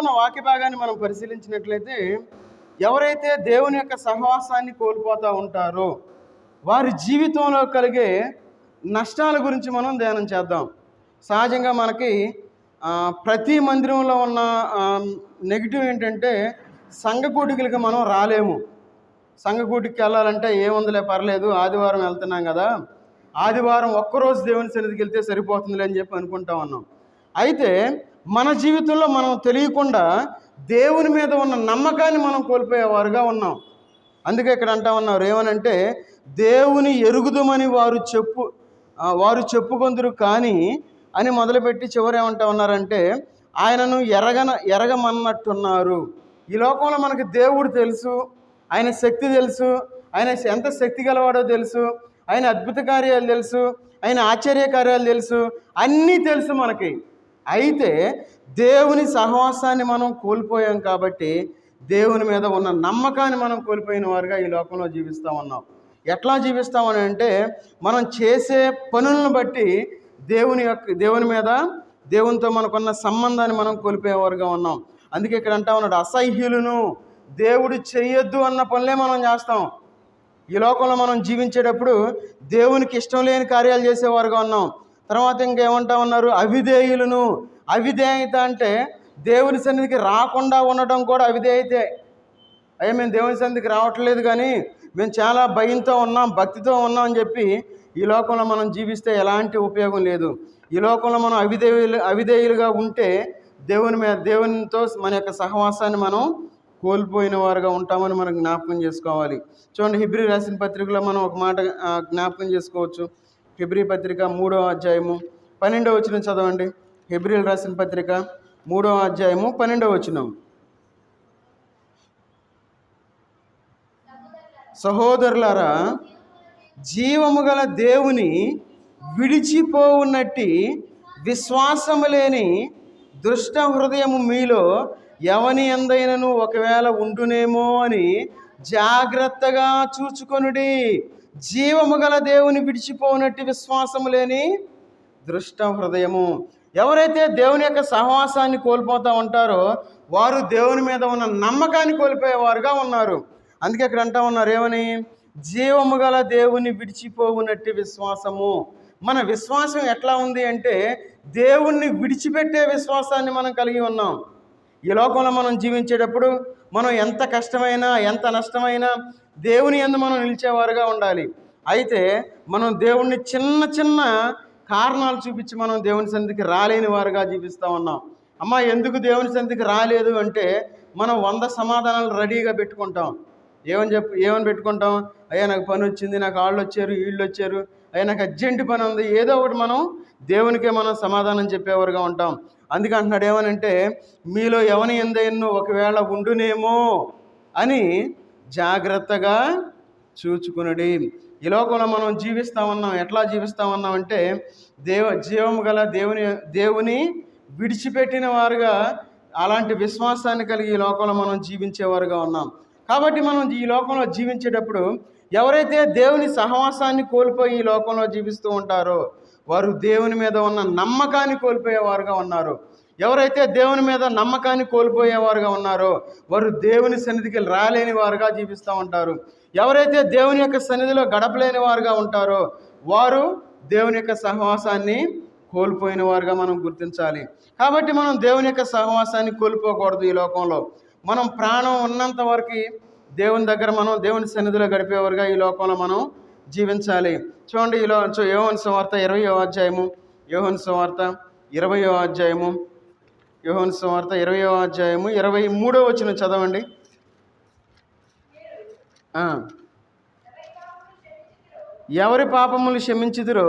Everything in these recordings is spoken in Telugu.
చదువుకున్న వాక్య భాగాన్ని మనం పరిశీలించినట్లయితే, ఎవరైతే దేవుని యొక్క సహవాసాన్ని కోల్పోతూ ఉంటారో వారి జీవితంలో కలిగే నష్టాల గురించి మనం ధ్యానం చేద్దాం. సహజంగా మనకి ప్రతి మందిరంలో ఉన్న నెగిటివ్ ఏంటంటే, సంఘ కూడికలకి మనం రాలేము. సంఘ కూడికి వెళ్ళాలంటే ఏముందిలే పర్లేదు, ఆదివారం వెళ్తున్నాం కదా, ఆదివారం ఒక్కరోజు దేవుని సన్నిధికి వెళ్తే సరిపోతుందిలే అని చెప్పి అనుకుంటా ఉన్నాం. అయితే మన జీవితంలో మనం తెలియకుండా దేవుని మీద ఉన్న నమ్మకాన్ని మనం కోల్పోయేవారుగా ఉన్నాం. అందుకే ఇక్కడ అంటా ఉన్నారు ఏమనంటే, దేవుని ఎరుగుదమని వారు చెప్పుకొందురు కానీ అని మొదలుపెట్టి చివరి ఏమంటా ఉన్నారంటే, ఆయనను ఎరగమన్నట్టున్నారు. ఈ లోకంలో మనకి దేవుడు తెలుసు, ఆయన శక్తి తెలుసు, ఆయన ఎంత శక్తి గలవాడో తెలుసు, ఆయన అద్భుత కార్యాలు తెలుసు, ఆయన ఆశ్చర్య కార్యాలు తెలుసు, అన్నీ తెలుసు మనకి. అయితే దేవుని సహవాసాన్ని మనం కోల్పోయాం కాబట్టి దేవుని మీద ఉన్న నమ్మకాన్ని మనం కోల్పోయిన వారుగా ఈ లోకంలో జీవిస్తూ ఉన్నాం. ఎట్లా జీవిస్తామని అంటే, మనం చేసే పనులను బట్టి దేవుని మీద దేవునితో మనకున్న సంబంధాన్ని మనం కోల్పోయేవారుగా ఉన్నాం. అందుకే ఇక్కడ అంటా ఉన్నాడు, అసహ్యులను, దేవుడు చెయ్యొద్దు అన్న పనులే మనం చేస్తాం. ఈ లోకంలో మనం జీవించేటప్పుడు దేవునికి ఇష్టం లేని కార్యాలు చేసేవారుగా ఉన్నాం. తర్వాత ఇంకేమంటా ఉన్నారు, అవిధేయులను. అవిధేయత అంటే దేవుని సన్నిధికి రాకుండా ఉండటం కూడా అవిధేయతే. అయ్యా మేము దేవుని సన్నిధికి రావట్లేదు కానీ మేము చాలా భయంతో ఉన్నాం, భక్తితో ఉన్నాం అని చెప్పి ఈ లోకంలో మనం జీవిస్తే ఎలాంటి ఉపయోగం లేదు. ఈ లోకంలో మనం అవిధేయులుగా ఉంటే దేవునితో మన యొక్క సహవాసాన్ని మనం కోల్పోయిన వారుగా ఉంటామని మనం జ్ఞాపకం చేసుకోవాలి. చూడండి, హెబ్రీ రాసిన పత్రికలో మనం ఒక మాట జ్ఞాపకం చేసుకోవచ్చు. హెబ్రీ పత్రిక 3వ అధ్యాయము 12వ వచనం చదవండి. హెబ్రీలు రాసిన పత్రిక 3వ అధ్యాయము 12వ వచనం. సహోదరులారా, జీవము గల దేవుని విడిచిపోవునట్టి విశ్వాసము లేని దుష్ట హృదయము మీలో ఎవని ఎందైనను ఒకవేళ ఉండునేమో అని జాగ్రత్తగా చూచుకొనుడి. జీవము గల దేవుని విడిచిపోవునట్టి విశ్వాసము లేని దుష్ట హృదయము. ఎవరైతే దేవుని యొక్క సహవాసాన్ని కోల్పోతూ ఉంటారో వారు దేవుని మీద ఉన్న నమ్మకాన్ని కోల్పోయేవారుగా ఉన్నారు. అందుకే ఇక్కడ అంటా ఉన్నారు ఏమని, జీవము గల దేవుని విడిచిపోవునట్టి విశ్వాసము. మన విశ్వాసం ఎట్లా ఉంది అంటే, దేవుణ్ణి విడిచిపెట్టే విశ్వాసాన్ని మనం కలిగి ఉన్నాం. ఈ లోకంలో మనం జీవించేటప్పుడు మనం ఎంత కష్టమైనా ఎంత నష్టమైనా దేవుని యందు మనం నిలిచేవారుగా ఉండాలి. అయితే మనం దేవుణ్ణి చిన్న చిన్న కారణాలు చూపించి మనం దేవుని సన్నిధికి రాలేని వారుగా జీవిస్తూ ఉన్నాం. అమ్మ ఎందుకు దేవుని సన్నిధికి రాలేదు అంటే, మనం 100 సమాధానాలు రెడీగా పెట్టుకుంటాం. ఏమని పెట్టుకుంటాం, అయ్యా నాకు పని వచ్చింది, నాకు వాళ్ళు వచ్చారు, వీళ్ళు వచ్చారు, అయ్యా నాకు అర్జెంటు పని ఉంది, ఏదో ఒకటి మనం దేవునికే మనం సమాధానం చెప్పేవారుగా ఉంటాం. అందుకే అంటున్నాడు ఏమనంటే, మీలో ఎవని ఎందైనో ఒకవేళ ఉండునేమో అని జాగ్రత్తగా చూచుకునడి. ఈ లోకంలో మనం జీవిస్తూ ఉన్నాం. ఎట్లా జీవిస్తూ ఉన్నాం అంటే, జీవము గల దేవుని విడిచిపెట్టిన వారుగా, అలాంటి విశ్వాసాన్ని కలిగి ఈ లోకంలో మనం జీవించేవారుగా ఉన్నాం. కాబట్టి మనం ఈ లోకంలో జీవించేటప్పుడు ఎవరైతే దేవుని సహవాసాన్ని కోల్పోయి ఈ లోకంలో జీవిస్తూ ఉంటారో వారు దేవుని మీద ఉన్న నమ్మకాన్ని కోల్పోయేవారుగా ఉన్నారు. ఎవరైతే దేవుని మీద నమ్మకాన్ని కోల్పోయేవారుగా ఉన్నారో వారు దేవుని సన్నిధికి రాలేని వారుగా జీవిస్తూ ఉంటారు. ఎవరైతే దేవుని యొక్క సన్నిధిలో గడపలేని వారుగా ఉంటారో వారు దేవుని యొక్క సహవాసాన్ని కోల్పోయిన వారుగా మనం గుర్తించాలి. కాబట్టి మనం దేవుని యొక్క సహవాసాన్ని కోల్పోకూడదు. ఈ లోకంలో మనం ప్రాణం ఉన్నంత వరకు దేవుని దగ్గర మనం దేవుని సన్నిధిలో గడిపేవారుగా ఈ లోకంలో మనం జీవించాలి. చూడండి, యోహాను సువార్త 20వ అధ్యాయము, యోహాను సువార్త 20వ అధ్యాయము, యోహాను సువార్త 20వ అధ్యాయము 23వ వచనం చదవండి. ఎవరి పాపములు క్షమించుదురో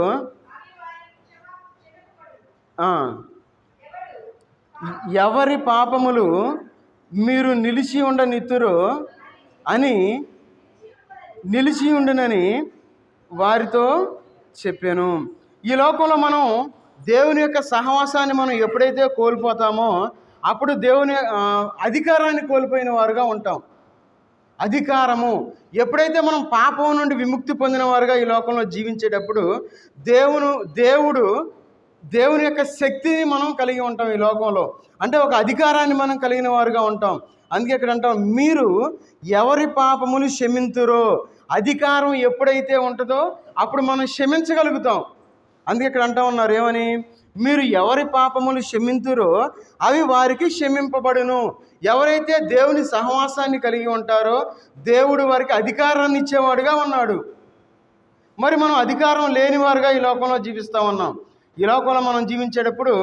ఎవరి పాపములు మీరు నిలిచి ఉండనిత్తురో అని నిలిచి ఉండునని వారితో చెప్పాను. ఈ లోకంలో మనం దేవుని యొక్క సహవాసాన్ని మనం ఎప్పుడైతే కోల్పోతామో అప్పుడు దేవుని అధికారాన్ని కోల్పోయిన వారుగా ఉంటాం. అధికారము ఎప్పుడైతే మనం పాపం నుండి విముక్తి పొందిన వారుగా ఈ లోకంలో జీవించేటప్పుడు దేవుడు దేవుని యొక్క శక్తిని మనం కలిగి ఉంటాం ఈ లోకంలో. అంటే ఒక అధికారాన్ని మనం కలిగిన వారుగా ఉంటాం. అందుకే ఇక్కడ అంటాం, మీరు ఎవరి పాపములు క్షమింతురో. అధికారం ఎప్పుడైతే ఉంటుందో అప్పుడు మనం క్షమించగలుగుతాం. అందుకే ఇక్కడ అంటా ఉన్నారు ఏమని, మీరు ఎవరి పాపములు క్షమింతురో అవి వారికి క్షమింపబడును. ఎవరైతే దేవుని సహవాసాన్ని కలిగి ఉంటారో దేవుడు వారికి అధికారాన్ని ఇచ్చేవాడుగా ఉన్నాడు. మరి మనం అధికారం లేనివారుగా ఈ లోకంలో జీవిస్తూ ఉన్నాం. ఈ లోకంలో మనం జీవించేటప్పుడు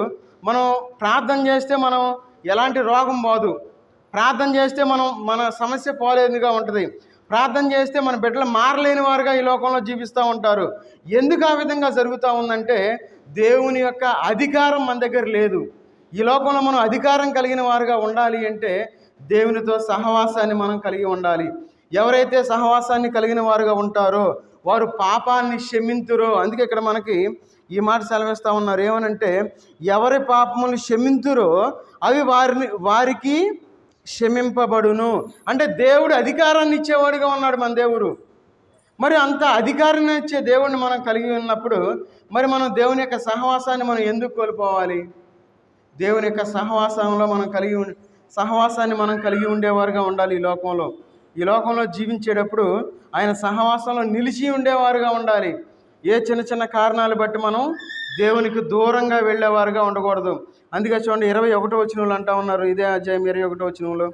మనం ప్రార్థన చేస్తే మనం ఎలాంటి రోగం పోదు, ప్రార్థన చేస్తే మన సమస్య పోలేదుగా ఉంటుంది, ప్రార్థన చేస్తే మన బిడ్డలు మారలేని వారుగా ఈ లోకంలో జీవిస్తూ ఉంటారు. ఎందుకు ఆ విధంగా జరుగుతూ ఉందంటే దేవుని యొక్క అధికారం మన దగ్గర లేదు. ఈ లోకంలో మనం అధికారం కలిగిన వారుగా ఉండాలి అంటే దేవునితో సహవాసాన్ని మనం కలిగి ఉండాలి. ఎవరైతే సహవాసాన్ని కలిగిన వారుగా ఉంటారో వారు పాపాన్ని క్షమింతురో. అందుకే ఇక్కడ మనకి ఈ మాట సెలవిస్తూ ఉన్నారు ఏమనంటే, ఎవరి పాపములు క్షమింతురో అవి వారికి క్షమింపబడును. అంటే దేవుడు అధికారాన్ని ఇచ్చేవాడుగా ఉన్నాడు మన దేవుడు. మరి అంత అధికారాన్ని ఇచ్చే దేవుడిని మనం కలిగి ఉన్నప్పుడు మరి మనం దేవుని యొక్క సహవాసాన్ని మనం ఎందుకు కోల్పోవాలి? దేవుని యొక్క సహవాసంలో సహవాసాన్ని మనం కలిగి ఉండేవారుగా ఉండాలి. ఈ లోకంలో జీవించేటప్పుడు ఆయన సహవాసంలో నిలిచి ఉండేవారుగా ఉండాలి. ఏ చిన్న చిన్న కారణాలు బట్టి మనం దేవునికి దూరంగా వెళ్ళేవారుగా ఉండకూడదు. అందుకే చూడండి 21వ వచనంలో అంటా ఉన్నారు, ఇదే అధ్యాయం 21వ వచనంలో,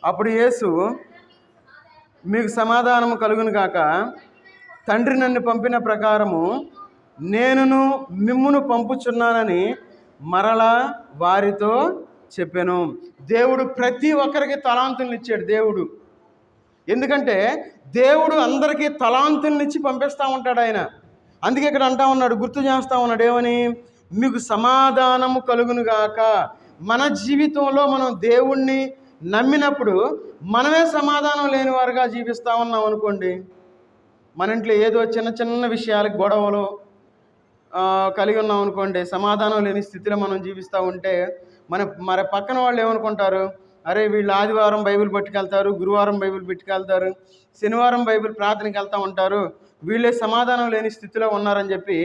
అప్పుడు యేసు, మీకు సమాధానము కలుగును గాక, తండ్రి నన్ను పంపిన ప్రకారము నేనును మిమ్మును పంపుచున్నానని మరలా వారితో చెప్పాను. దేవుడు ప్రతి ఒక్కరికి తలాంతులను ఇచ్చాడు దేవుడు. ఎందుకంటే దేవుడు అందరికీ తలాంతులను ఇచ్చి పంపిస్తూ ఉంటాడు ఆయన. అందుకే ఇక్కడ అంటా ఉన్నాడు, గుర్తు చేస్తూ ఉన్నాడు ఏమని, మీకు సమాధానము కలుగును గాక. మన జీవితంలో మనం దేవుణ్ణి నమ్మినప్పుడు మనమే సమాధానం లేని వారుగా జీవిస్తూ ఉన్నాం అనుకోండి. మన ఇంట్లో ఏదో చిన్న చిన్న విషయాలకు గొడవలు కలిగి ఉన్నాం అనుకోండి, సమాధానం లేని స్థితిలో మనం జీవిస్తూ ఉంటే మరి పక్కన వాళ్ళు ఏమనుకుంటారు, అరే వీళ్ళు ఆదివారం బైబిల్ పట్టుకెళ్తారు, గురువారం బైబిల్ పెట్టుకెళ్తారు, శనివారం బైబిల్ ప్రార్థనకి వెళ్తూ ఉంటారు, వీళ్ళే సమాధానం లేని స్థితిలో ఉన్నారని చెప్పి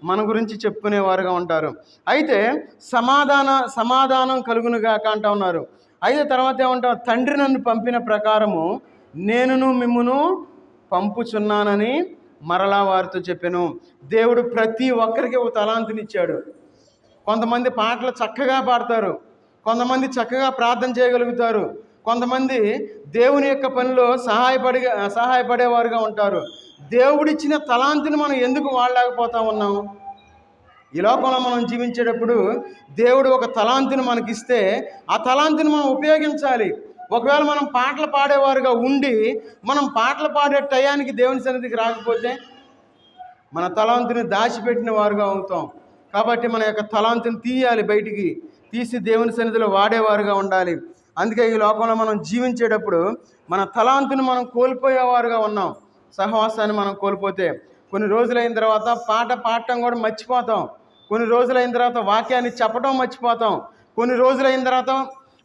మన గురించి చెప్పుకునేవారుగా ఉంటారు. అయితే సమాధానం కలుగునుగాక అంటూ ఉన్నారు. అయితే తర్వాత ఏమంటారు, తండ్రి నన్ను పంపిన ప్రకారము నేనును మిమ్మును పంపుచున్నానని మరలా వారితో చెప్పాను. దేవుడు ప్రతి ఒక్కరికి ఒక తలాంతునిచ్చాడు. కొంతమంది పాటలు చక్కగా పాడతారు, కొంతమంది చక్కగా ప్రార్థన చేయగలుగుతారు, కొంతమంది దేవుని యొక్క పనిలో సహాయపడేవారుగా ఉంటారు. దేవుడిచ్చిన తలాంతుని మనం ఎందుకు వాడలేకపోతా ఉన్నాం? ఈ లోకంలో మనం జీవించేటప్పుడు దేవుడు ఒక తలాంతుని మనకిస్తే ఆ తలాంతుని మనం ఉపయోగించాలి. ఒకవేళ మనం పాటలు పాడేవారుగా ఉండి మనం పాటలు పాడే టయానికి దేవుని సన్నిధికి రాకపోతే మన తలాంతుని దాచిపెట్టిన వారుగా అవుతాం. కాబట్టి మన యొక్క తలాంతుని తీయాలి, బయటికి తీసి దేవుని సన్నిధిలో వాడేవారుగా ఉండాలి. అందుకే ఈ లోకంలో మనం జీవించేటప్పుడు మన తలాంతుని మనం కోల్పోయేవారుగా ఉన్నాం. సహవాసాన్ని మనం కోల్పోతే కొన్ని రోజులైన తర్వాత పాట పాడటం కూడా మర్చిపోతాం, కొన్ని రోజులైన తర్వాత వాక్యాన్ని చెప్పడం మర్చిపోతాం, కొన్ని రోజులైన తర్వాత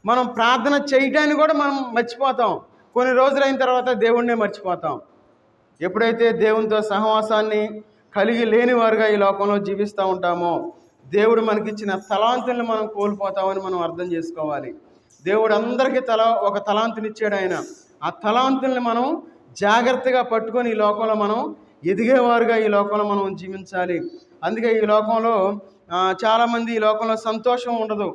మనం ప్రార్థన చేయటాన్ని కూడా మనం మర్చిపోతాం, కొన్ని రోజులైన తర్వాత దేవుణ్ణే మర్చిపోతాం. ఎప్పుడైతే దేవునితో సహవాసాన్ని కలిగి లేని వారుగా ఈ లోకంలో జీవిస్తూ ఉంటామో దేవుడు మనకిచ్చిన తలాంతుల్ని మనం కోల్పోతామని మనం అర్థం చేసుకోవాలి. దేవుడు అందరికీ ఒక తలాంతునిచ్చాడు ఆయన. ఆ తలాంతుల్ని మనం జాగ్రత్తగా పట్టుకొని ఈ లోకంలో మనం ఎదిగేవారుగా ఈ లోకంలో మనం జీవించాలి. అందుకే ఈ లోకంలో చాలామంది ఈ లోకంలో సంతోషం ఉండదు,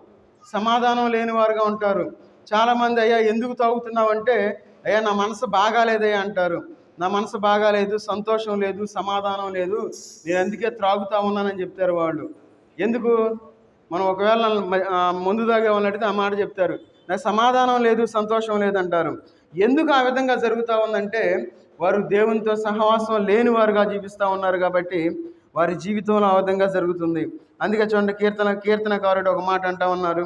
సమాధానం లేని వారుగా ఉంటారు. చాలామంది అయ్యా ఎందుకు తాగుతున్నావంటే అయ్యా నా మనసు బాగాలేదయ్యా అంటారు. నా మనసు బాగాలేదు, సంతోషం లేదు, సమాధానం లేదు, నేను అందుకే త్రాగుతా ఉన్నానని చెప్తారు వాళ్ళు. ఎందుకు? మనం ఒకవేళ ముందు దాగా వాళ్ళడితే ఆ మాట చెప్తారు, నాకు సమాధానం లేదు, సంతోషం లేదంటారు. ఎందుకు ఆ విధంగా జరుగుతూ ఉందంటే వారు దేవునితో సహవాసం లేని వారుగా జీవిస్తూ ఉన్నారు కాబట్టి వారి జీవితంలో ఆ విధంగా జరుగుతుంది. అందుకే చూడండి కీర్తనకారుడు ఒక మాట అంటూ ఉన్నారు.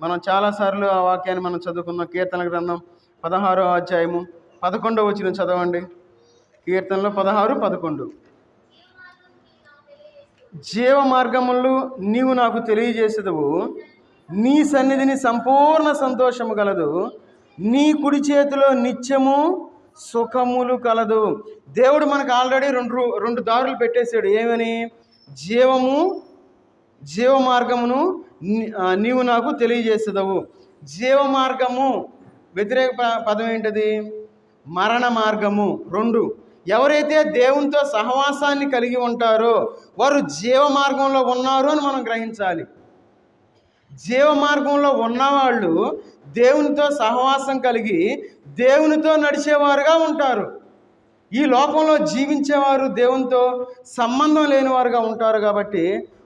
మనం చాలాసార్లు ఆ వాక్యాన్ని మనం చదువుకున్నాం. కీర్తన గ్రంథం 16వ అధ్యాయము 11వ వచనం చదవండి. కీర్తనలో 16:11, జీవ మార్గములు నీవు నాకు తెలియజేసేదవు, నీ సన్నిధిని సంపూర్ణ సంతోషము కలదు, నీ కుడి చేతిలో నిత్యము సుఖములు కలదు. దేవుడు మనకు ఆల్రెడీ రెండు దారులు పెట్టేశాడు. ఏమని? జీవము జీవ మార్గమును నీవు నాకు తెలియజేసేదవు. జీవ మార్గము వ్యతిరేక పదం ఏంటది? మరణ మార్గము. 2. ఎవరైతే దేవునితో సహవాసాన్ని కలిగి ఉంటారో వారు జీవ మార్గంలో ఉన్నారు అని మనం గ్రహించాలి. జీవ మార్గంలో ఉన్నవాళ్ళు దేవునితో సహవాసం కలిగి దేవునితో నడిచేవారుగా ఉంటారు. ఈ లోకంలో జీవించేవారు దేవునితో సంబంధం లేనివారుగా ఉంటారు కాబట్టి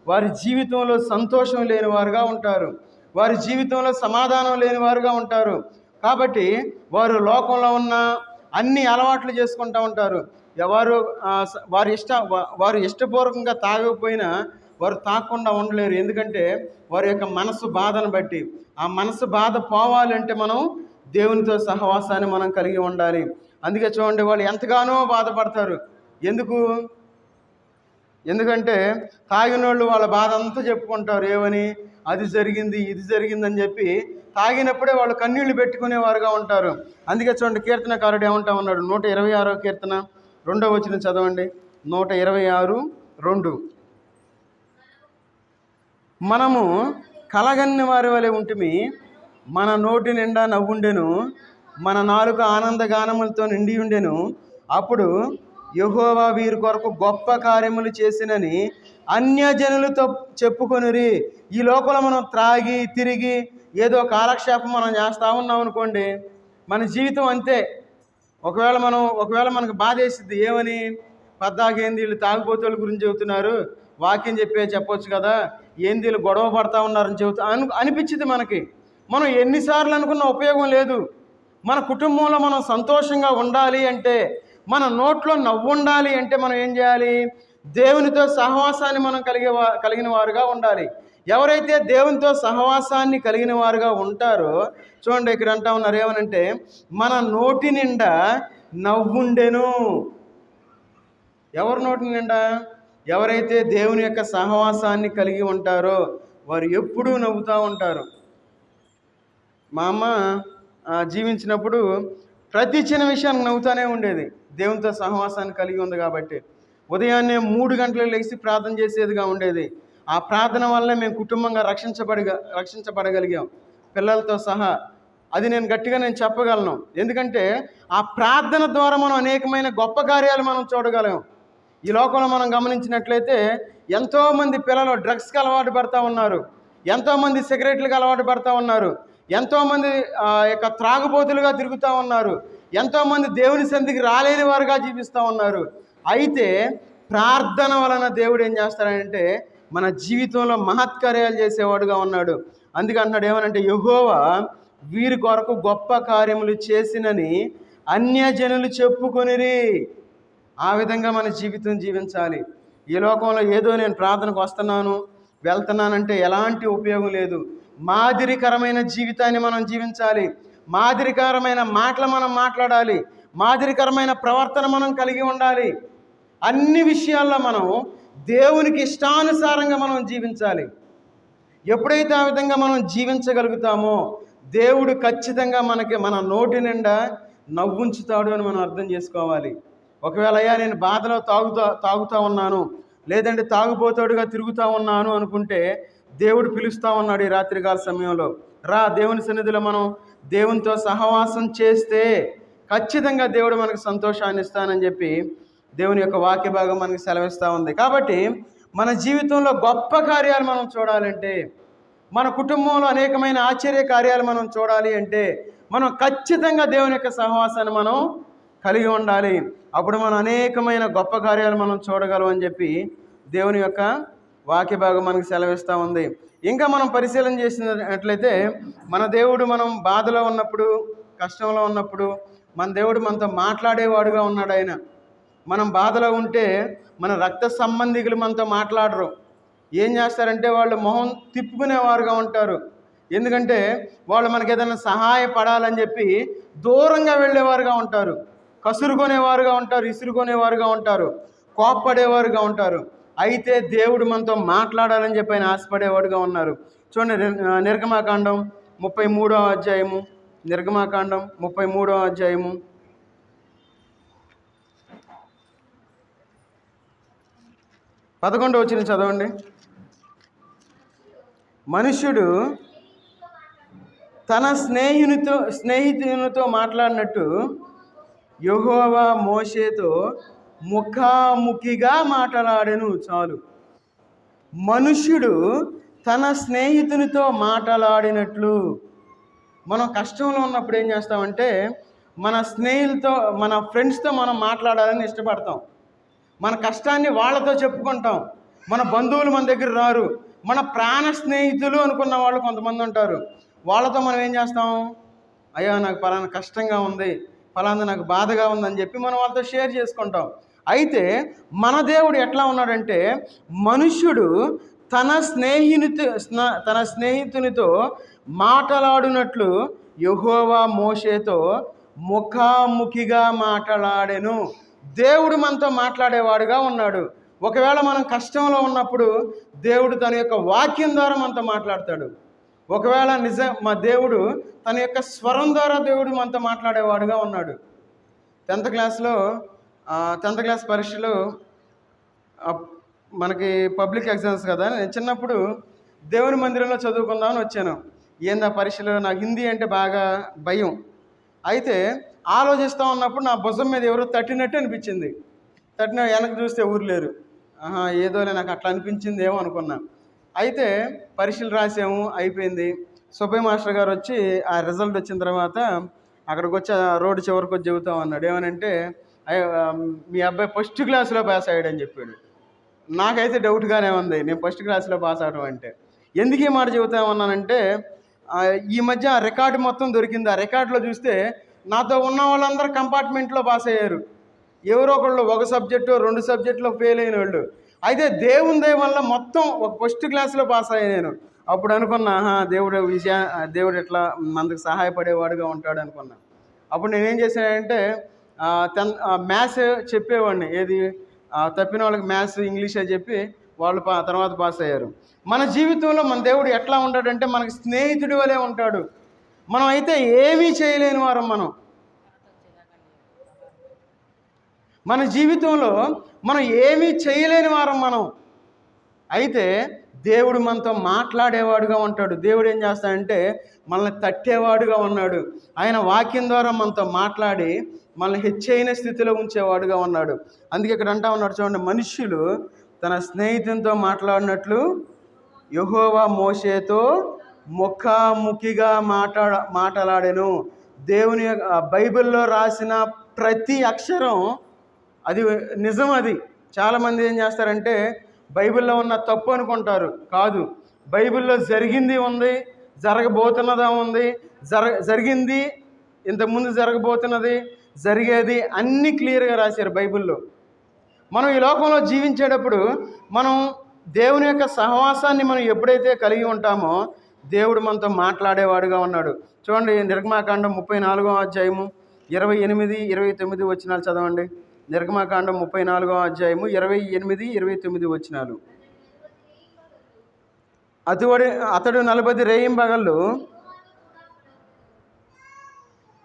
వారి జీవితంలో సంతోషం లేనివారుగా ఉంటారు, వారి జీవితంలో సమాధానం లేనివారుగా ఉంటారు. కాబట్టి వారు లోకంలో ఉన్న అన్ని అలవాట్లు చేసుకుంటూ ఉంటారు. వారు ఇష్టపూర్వకంగా తాగకపోయినా వారు తాగకుండా ఉండలేరు. ఎందుకంటే వారి యొక్క మనసు బాధను బట్టి. ఆ మనసు బాధ పోవాలంటే మనం దేవునితో సహవాసాన్ని మనం కలిగి ఉండాలి. అందుకే చూడండి, వాళ్ళు ఎంతగానో బాధపడతారు. ఎందుకంటే తాగినోళ్ళు వాళ్ళ బాధ అంతా చెప్పుకుంటారు. ఏమని? అది జరిగింది, ఇది జరిగిందని చెప్పి తాగినప్పుడే వాళ్ళు కన్నీళ్లు పెట్టుకునేవారుగా ఉంటారు. అందుకే చూడండి, కీర్తనకారుడు ఏమంటా ఉన్నాడు? 126వ కీర్తన 2వ వచనం చదవండి. 126:2. మనము కలగన్ని వారి వలె ఉంటిమి, మన నోటి నిండా నవ్వుండెను, మన నాలుక ఆనందగానములతో నిండి ఉండెను. అప్పుడు యెహోవా వీరి కొరకు గొప్ప కార్యములు చేసినని అన్యజనులతో చెప్పుకొనిరి. ఈ లోకంలో మనం త్రాగి తిరిగి ఏదో కాలక్షేపం మనం చేస్తూ ఉన్నాం అనుకోండి, మన జీవితం అంతే. ఒకవేళ మనకు బాధ వేసిద్ది. ఏమని? పద్దాకేంది వీళ్ళు తాగుబోతుల గురించి చెబుతున్నారు, వాక్యం చెప్పొచ్చు కదా, ఏంది వీళ్ళు గొడవ పడతా ఉన్నారని అనిపించింది మనకి. మనం ఎన్నిసార్లు అనుకున్న ఉపయోగం లేదు. మన కుటుంబంలో మనం సంతోషంగా ఉండాలి అంటే, మన నోట్లో నవ్వు ఉండాలి అంటే మనం ఏం చేయాలి? దేవునితో సహవాసాన్ని మనం కలిగిన వారుగా ఉండాలి. ఎవరైతే దేవునితో సహవాసాన్ని కలిగిన వారుగా ఉంటారో చూడండి, ఇక్కడ అంటా ఉన్నారు ఏమనంటే, మన నోటి నిండా నవ్వుండెను. ఎవరి నోటి నిండా? ఎవరైతే దేవుని యొక్క సహవాసాన్ని కలిగి ఉంటారో వారు ఎప్పుడూ నవ్వుతూ ఉంటారు. మా అమ్మ జీవించినప్పుడు ప్రతి చిన్న విషయానికి నవ్వుతూనే ఉండేది. దేవునితో సహవాసాన్ని కలిగి ఉంది కాబట్టి. ఉదయాన్నే 3 గంటలకు లేచి ప్రార్థన చేసేదిగా ఉండేది. ఆ ప్రార్థన వల్లే మేము కుటుంబంగా రక్షించబడగలిగాం, పిల్లలతో సహా. అది నేను గట్టిగా చెప్పగలను. ఎందుకంటే ఆ ప్రార్థన ద్వారా మనం అనేకమైన గొప్ప కార్యాలు మనం చూడగలం. ఈ లోకంలో మనం గమనించినట్లయితే ఎంతోమంది పిల్లలు డ్రగ్స్కి అలవాటు పడుతూ ఉన్నారు, ఎంతోమంది సిగరెట్లకు అలవాటు పడుతూ ఉన్నారు, ఎంతోమంది యొక్క త్రాగుబోతులుగా తిరుగుతూ ఉన్నారు, ఎంతోమంది దేవుని సన్నిధికి రాలేని వారుగా జీవిస్తూ ఉన్నారు. అయితే ప్రార్థన వలన దేవుడు ఏం చేస్తాడంటే మన జీవితంలో మహత్కార్యాలు చేసేవాడుగా ఉన్నాడు. అందుకే అంటున్నాడు ఏమనంటే, యెహోవా వీరి కొరకు గొప్ప కార్యములు చేసినని అన్యజనులు చెప్పుకొనిరి. ఆ విధంగా మన జీవితం జీవించాలి. ఈ లోకంలో ఏదో నేను ప్రార్థనకు వెళ్తున్నానంటే ఎలాంటి ఉపయోగం లేదు. మాదిరికరమైన జీవితాన్ని మనం జీవించాలి, మాదిరికరమైన మాటలు మనం మాట్లాడాలి, మాదిరికరమైన ప్రవర్తన మనం కలిగి ఉండాలి. అన్ని విషయాల్లో మనం దేవునికి ఇష్టానుసారంగా మనం జీవించాలి. ఎప్పుడైతే ఆ విధంగా మనం జీవించగలుగుతామో దేవుడు ఖచ్చితంగా మన నోటి నిండా నవ్వుంచుతాడు అని మనం అర్థం చేసుకోవాలి. ఒకవేళ అయ్యా నేను బాధలో తాగుతూ ఉన్నాను, లేదంటే తాగుబోతాడుగా తిరుగుతూ ఉన్నాను అనుకుంటే దేవుడు పిలుస్తూ ఉన్నాడు ఈ రాత్రికాల సమయంలో. రా, దేవుని సన్నిధిలో మనం దేవునితో సహవాసం చేస్తే ఖచ్చితంగా దేవుడు మనకు సంతోషాన్ని ఇస్తానని చెప్పి దేవుని యొక్క వాక్య భాగం మనకి సెలవిస్తూ ఉంది. కాబట్టి మన జీవితంలో గొప్ప కార్యాలు మనం చూడాలంటే, మన కుటుంబంలో అనేకమైన ఆశ్చర్య కార్యాలు మనం చూడాలి అంటే మనం ఖచ్చితంగా దేవుని యొక్క సహవాసాన్ని మనం కలిగి ఉండాలి. అప్పుడు మనం అనేకమైన గొప్ప కార్యాలు మనం చూడగలం అని చెప్పి దేవుని యొక్క వాక్య భాగం మనకి సెలవిస్తూ ఉంది. ఇంకా మనం పరిశీలన చేసినట్లయితే మన దేవుడు మనం బాధలో ఉన్నప్పుడు, కష్టంలో ఉన్నప్పుడు మన దేవుడు మనతో మాట్లాడేవాడుగా ఉన్నాడు. ఆయన మనం బాధలో ఉంటే మన రక్త సంబంధికులు మనతో మాట్లాడరు. ఏం చేస్తారంటే వాళ్ళు మొహం తిప్పుకునేవారుగా ఉంటారు. ఎందుకంటే వాళ్ళు మనకి ఏదైనా సహాయపడాలని చెప్పి దూరంగా వెళ్ళేవారుగా ఉంటారు, కసురుకునేవారుగా ఉంటారు, ఇసురుకునేవారుగా ఉంటారు, కోప్పడేవారుగా ఉంటారు. అయితే దేవుడు మనతో మాట్లాడాలని చెప్పి ఆయన ఆశపడేవాడుగా ఉన్నారు. చూడండి, నిర్గమాకాండం 33వ అధ్యాయము, నిర్గమాకాండం 33వ అధ్యాయము 11వ వచనం చదవండి. మనుష్యుడు తన స్నేహితునితో మాట్లాడినట్టు యెహోవా మోషేతో ముఖాముఖిగా మాట్లాడెను. చాలు. మనుష్యుడు తన స్నేహితునితో మాట్లాడినట్లు. మనం కష్టంలో ఉన్నప్పుడు ఏం చేస్తామంటే మన స్నేహితులతో, మన ఫ్రెండ్స్తో మనం మాట్లాడాలని ఇష్టపడతాం. మన కష్టాన్ని వాళ్ళతో చెప్పుకుంటాం. మన బంధువులు మన దగ్గర రారు. మన ప్రాణ స్నేహితులు అనుకున్న వాళ్ళు కొంతమంది ఉంటారు. వాళ్ళతో మనం ఏం చేస్తాం? అయ్యా నాకు పలానా కష్టంగా ఉంది, పలానా నాకు బాధగా ఉందని చెప్పి మనం వాళ్ళతో షేర్ చేసుకుంటాం. అయితే మన దేవుడు ఎట్లా ఉన్నాడంటే మనుష్యుడు తన స్నేహితునితో మాట్లాడినట్లు యెహోవా మోషేతో ముఖాముఖిగా మాట్లాడెను. దేవుడు మనతో మాట్లాడేవాడుగా ఉన్నాడు. ఒకవేళ మనం కష్టంలో ఉన్నప్పుడు దేవుడు తన యొక్క వాక్యం ద్వారా మనతో మాట్లాడతాడు. ఒకవేళ మా దేవుడు తన యొక్క స్వరం ద్వారా దేవుడు మనతో మాట్లాడేవాడుగా ఉన్నాడు. 10th క్లాస్ పరీక్షలు మనకి పబ్లిక్ ఎగ్జామ్స్ కదా. నేను చిన్నప్పుడు దేవుని మందిరంలో చదువుకుందామని వచ్చాను. ఏందా పరీక్షలు, నాకు హిందీ అంటే బాగా భయం. అయితే ఆలోచిస్తూ ఉన్నప్పుడు నా భుజం మీద ఎవరో తట్టినట్టు అనిపించింది. వెనక్కి చూస్తే ఊరు లేరు. ఏదోలే నాకు అట్లా అనిపించింది ఏమో అనుకున్నా. అయితే పరీక్షలు రాసాము, అయిపోయింది. సుబ్బయ్య మాస్టర్ గారు వచ్చి ఆ రిజల్ట్ వచ్చిన తర్వాత అక్కడికి వచ్చి రోడ్డు చివరికి వచ్చి చెబుతాం అన్నాడు. ఏమనంటే మీ అబ్బాయి ఫస్ట్ క్లాస్లో పాస్ అయ్యాడని చెప్పాడు. నాకైతే డౌట్గానే ఉంది, నేను ఫస్ట్ క్లాస్లో పాస్ అవడం అంటే. ఎందుకు ఈ మాట చెబుతామన్నానంటే ఈ మధ్య ఆ రికార్డు మొత్తం దొరికింది. ఆ రికార్డులో చూస్తే నాతో ఉన్న వాళ్ళందరూ కంపార్ట్మెంట్లో పాస్ అయ్యారు. ఎవరో ఒకళ్ళు ఒక సబ్జెక్టు 2 సబ్జెక్టులో ఫెయిల్ అయిన వాళ్ళు. అయితే దేవుని దయ వల్ల మొత్తం ఒక ఫస్ట్ క్లాస్లో పాస్ అయ్యాను నేను. అప్పుడు అనుకున్నా దేవుడు ఎట్లా మనకు సహాయపడేవాడుగా ఉంటాడు అనుకున్నా. అప్పుడు నేనేం చేశానంటే మ్యాథ్స్ చెప్పేవాడిని. ఏది తప్పిన వాళ్ళకి మ్యాథ్స్, ఇంగ్లీషే చెప్పి వాళ్ళు తర్వాత పాస్ అయ్యారు. మన జీవితంలో మన దేవుడు ఎట్లా ఉంటాడంటే మనకి స్నేహితుడి వలే ఉంటాడు. మనం అయితే ఏమీ చేయలేని వారం. మన జీవితంలో మనం ఏమీ చేయలేని వారం మనం. అయితే దేవుడు మనతో మాట్లాడేవాడుగా ఉంటాడు. దేవుడు ఏం చేస్తాడంటే మనల్ని తట్టేవాడుగా ఉన్నాడు. ఆయన వాక్యం ద్వారా మనతో మాట్లాడి మనల్ని హెచ్చైన స్థితిలో ఉంచేవాడుగా ఉన్నాడు. అందుకే ఇక్కడ అంటా ఉన్నాడు చూడండి, మనుష్యులు తన స్నేహితునితో మాట్లాడినట్లు యెహోవా మోషేతో ముఖాముఖిగా మాట్లాడెను. దేవుని బైబిల్లో రాసిన ప్రతి అక్షరం అది నిజం. అది చాలామంది ఏం చేస్తారంటే బైబిల్లో ఉన్న తప్పు అనుకుంటారు. కాదు, బైబిల్లో జరిగింది ఉంది, జరగబోతున్నదా ఉంది, జరిగింది, ఇంతకుముందు జరగబోతున్నది, జరిగేది అన్నీ క్లియర్గా రాశారు బైబిల్లో. మనం ఈ లోకంలో జీవించేటప్పుడు మనం దేవుని యొక్క సహవాసాన్ని మనం ఎప్పుడైతే కలిగి ఉంటామో దేవుడు మనతో మాట్లాడేవాడుగా ఉన్నాడు. చూడండి, నిర్గమాకాండం 34వ అధ్యాయము 28, 29 వచనాలు చదవండి. నిర్గమాకాండం 34వ అధ్యాయము 28, 29 వచనాలు. అతడు 40 రేయింబగళ్ళు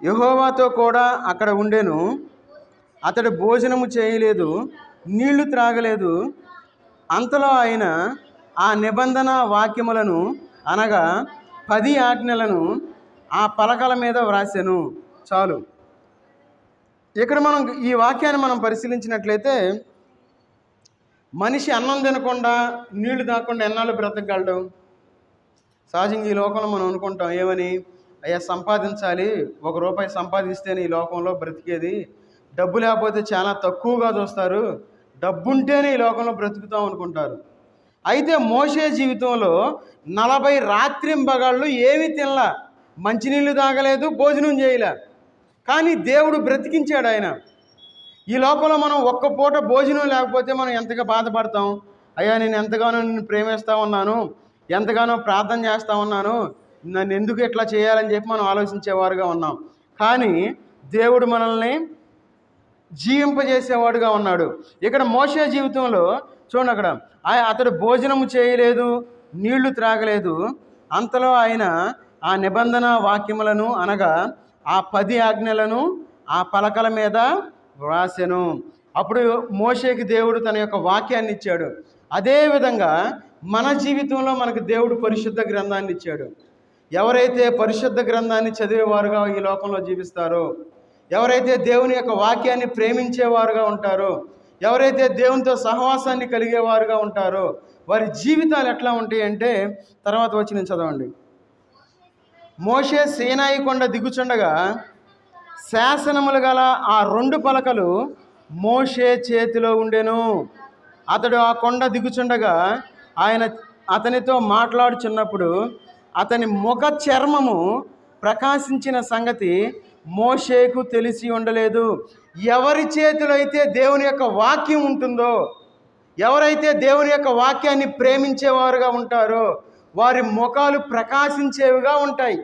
యెహోవాతో కూడా అక్కడ ఉండెను. అతడు భోజనము చేయలేదు, నీళ్లు త్రాగలేదు. అంతలో ఆయన ఆ నిబంధన వాక్యములను అనగా 10 ఆజ్ఞలను ఆ పలకల మీద వ్రాసెను. చాలు. ఇక్కడ మనం ఈ వాక్యాన్ని మనం పరిశీలించినట్లయితే మనిషి అన్నం తినకుండా నీళ్లు తాగకుండా ఎన్నాళ్ళు బ్రతకగలడు? సహజంగా ఈ లోకంలో మనం అనుకుంటాం ఏమని, అయ్యా సంపాదించాలి, ₹1 సంపాదిస్తేనే ఈ లోకంలో బ్రతికేది, డబ్బు లేకపోతే చాలా తక్కువగా చూస్తారు, డబ్బుంటేనే ఈ లోకంలో బ్రతుకుతాం అనుకుంటారు. అయితే మోషే జీవితంలో 40 రాత్రింబగళ్ళు ఏమీ తినలా, మంచినీళ్ళు తాగలేదు, భోజనం చేయలే. కానీ దేవుడు బ్రతికించాడు ఆయన. ఈ లోకంలో మనం ఒక్క పూట భోజనం లేకపోతే మనం ఎంతగా బాధపడతాం. అయ్యా నేను ఎంతగానో నిన్ను ప్రేమిస్తూ ఉన్నాను, ఎంతగానో ప్రార్థన చేస్తూ ఉన్నాను, నన్ను ఎందుకు ఇట్లా చేయాలని చెప్పి మనం ఆలోచించేవారుగా ఉన్నాం. కానీ దేవుడు మనల్ని జీవింపజేసేవాడుగా ఉన్నాడు. ఇక్కడ మోషే జీవితంలో చూడండి, అక్కడ అతడు భోజనము చేయలేదు, నీళ్లు త్రాగలేదు. అంతలో ఆయన ఆ నిబంధన వాక్యములను అనగా ఆ 10 ఆజ్ఞలను ఆ పలకల మీద వ్రాసెను. అప్పుడు మోషేకి దేవుడు తన యొక్క వాక్యాన్ని ఇచ్చాడు. అదేవిధంగా మన జీవితంలో మనకు దేవుడు పరిశుద్ధ గ్రంథాన్ని ఇచ్చాడు. ఎవరైతే పరిశుద్ధ గ్రంథాన్ని చదివేవారుగా ఈ లోకంలో జీవిస్తారో, ఎవరైతే దేవుని యొక్క వాక్యాన్ని ప్రేమించేవారుగా ఉంటారో, ఎవరైతే దేవునితో సహవాసాన్ని కలిగేవారుగా ఉంటారో వారి జీవితాలు ఎట్లా ఉంటాయి అంటే, తర్వాత వచ్చి నేను చదవండి. మోషే సీనాయి కొండ దిగుచుండగా శాసనములు గల ఆ 2 పలకలు మోషే చేతిలో ఉండెను. అతడు ఆ కొండ దిగుచుండగా అతనితో మాట్లాడుచున్నప్పుడు అతని ముఖ చర్మము ప్రకాశించిన సంగతి మోషేకు తెలిసి ఉండలేదు. ఎవరి చేతిలో అయితే దేవుని యొక్క వాక్యం ఉంటుందో, ఎవరైతే దేవుని యొక్క వాక్యాన్ని ప్రేమించేవారుగా ఉంటారో వారి ముఖాలు ప్రకాశించేవిగా ఉంటాయి.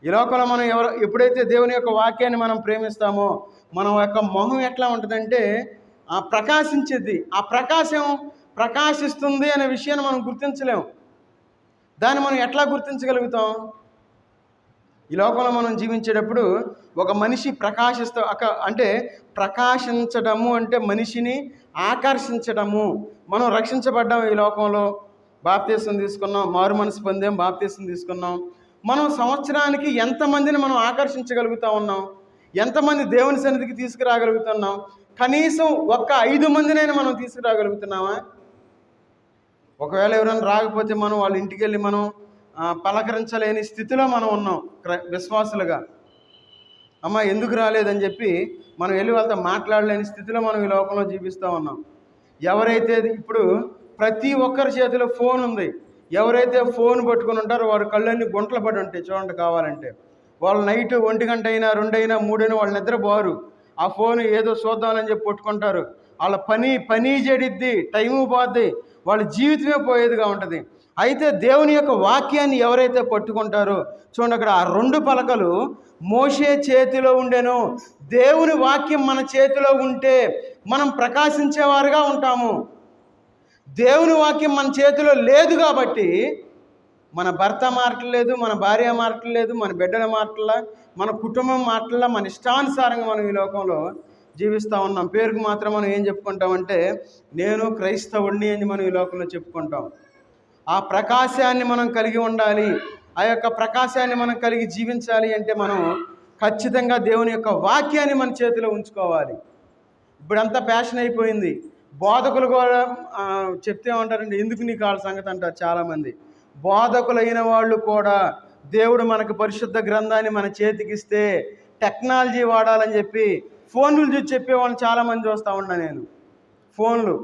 ఈ లోకంలో మనం ఎప్పుడైతే దేవుని యొక్క వాక్యాన్ని మనం ప్రేమిస్తామో మన యొక్క మొహం ఎట్లా ఉంటుందంటే ప్రకాశించేది. ఆ ప్రకాశం ప్రకాశిస్తుంది అనే విషయాన్ని మనం గుర్తించలేము. దాన్ని మనం ఎట్లా గుర్తించగలుగుతాం? ఈ లోకంలో మనం జీవించేటప్పుడు ఒక మనిషి అంటే ప్రకాశించడము అంటే మనిషిని ఆకర్షించడము. మనం రక్షించబడ్డాం, ఈ లోకంలో బాప్తీసం తీసుకున్నాం, మారు మనసు పొందాం, బాప్తీసం తీసుకున్నాం. మనం సంవత్సరానికి ఎంతమందిని మనం ఆకర్షించగలుగుతా ఉన్నాం? ఎంతమంది దేవుని సన్నిధికి తీసుకురాగలుగుతున్నాం? కనీసం 5 మందినైనా మనం తీసుకురాగలుగుతున్నామా? ఒకవేళ ఎవరైనా రాకపోతే మనం వాళ్ళ ఇంటికి వెళ్ళి మనం పలకరించలేని స్థితిలో మనం ఉన్నాం విశ్వాసులుగా. అమ్మ ఎందుకు రాలేదని చెప్పి మనం వెళ్ళి వాళ్ళతో మాట్లాడలేని స్థితిలో మనం ఈ లోకంలో జీవిస్తూ ఉన్నాం. ఎవరైతే ఇప్పుడు ప్రతి ఒక్కరి చేతిలో ఫోన్ ఉంది, ఎవరైతే ఫోన్ పట్టుకుని ఉంటారో వారి కళ్ళన్నీ గుంటలు పడి ఉంటాయి. చూడండి, కావాలంటే వాళ్ళు నైట్ 1 గంట అయినా 2 అయినా 3 అయినా వాళ్ళు నిద్రపోరు. ఆ ఫోన్ ఏదో చూద్దామని చెప్పి పట్టుకుంటారు. వాళ్ళ పని చెడిద్ది, టైము పోద్ది, వాళ్ళ జీవితమే పోయేదిగా ఉంటుంది. అయితే దేవుని యొక్క వాక్యాన్ని ఎవరైతే పట్టుకుంటారో చూడండి, అక్కడ ఆ 2 పలకలు మోషే చేతిలో ఉండెను. దేవుని వాక్యం మన చేతిలో ఉంటే మనం ప్రకాశించేవారుగా ఉంటాము. దేవుని వాక్యం మన చేతిలో లేదు కాబట్టి మన భర్త మారట్లేదు, మన భార్య మారట్లేదు, మన బిడ్డల మాటల, మన కుటుంబం మాటల, మన ఇష్టానుసారంగా మనం ఈ లోకంలో జీవిస్తూ ఉన్నాం. పేరుకు మాత్రం మనం ఏం చెప్పుకుంటామంటే నేను క్రైస్తవుడిని అని మనం ఈ లోకంలో చెప్పుకుంటాం. ఆ ప్రకాశాన్ని మనం కలిగి ఉండాలి. ఆ యొక్క ప్రకాశాన్ని మనం కలిగి జీవించాలి అంటే మనం ఖచ్చితంగా దేవుని యొక్క వాక్యాన్ని మన చేతిలో ఉంచుకోవాలి. ఇప్పుడంతా ప్యాషన్ అయిపోయింది. బోధకులు కూడా చెప్తే ఏమంటారంటే ఎందుకు నీకు వాళ్ళ సంగతి అంటారు చాలామంది. బోధకులైన వాళ్ళు కూడా దేవుడు మనకు పరిశుద్ధ గ్రంథాన్ని మన చేతికిస్తే టెక్నాలజీ వాడాలని చెప్పి ఫోన్లు చూసి చెప్పేవాళ్ళని చాలామంది చూస్తూ ఉన్నా నేను. ఫోన్లు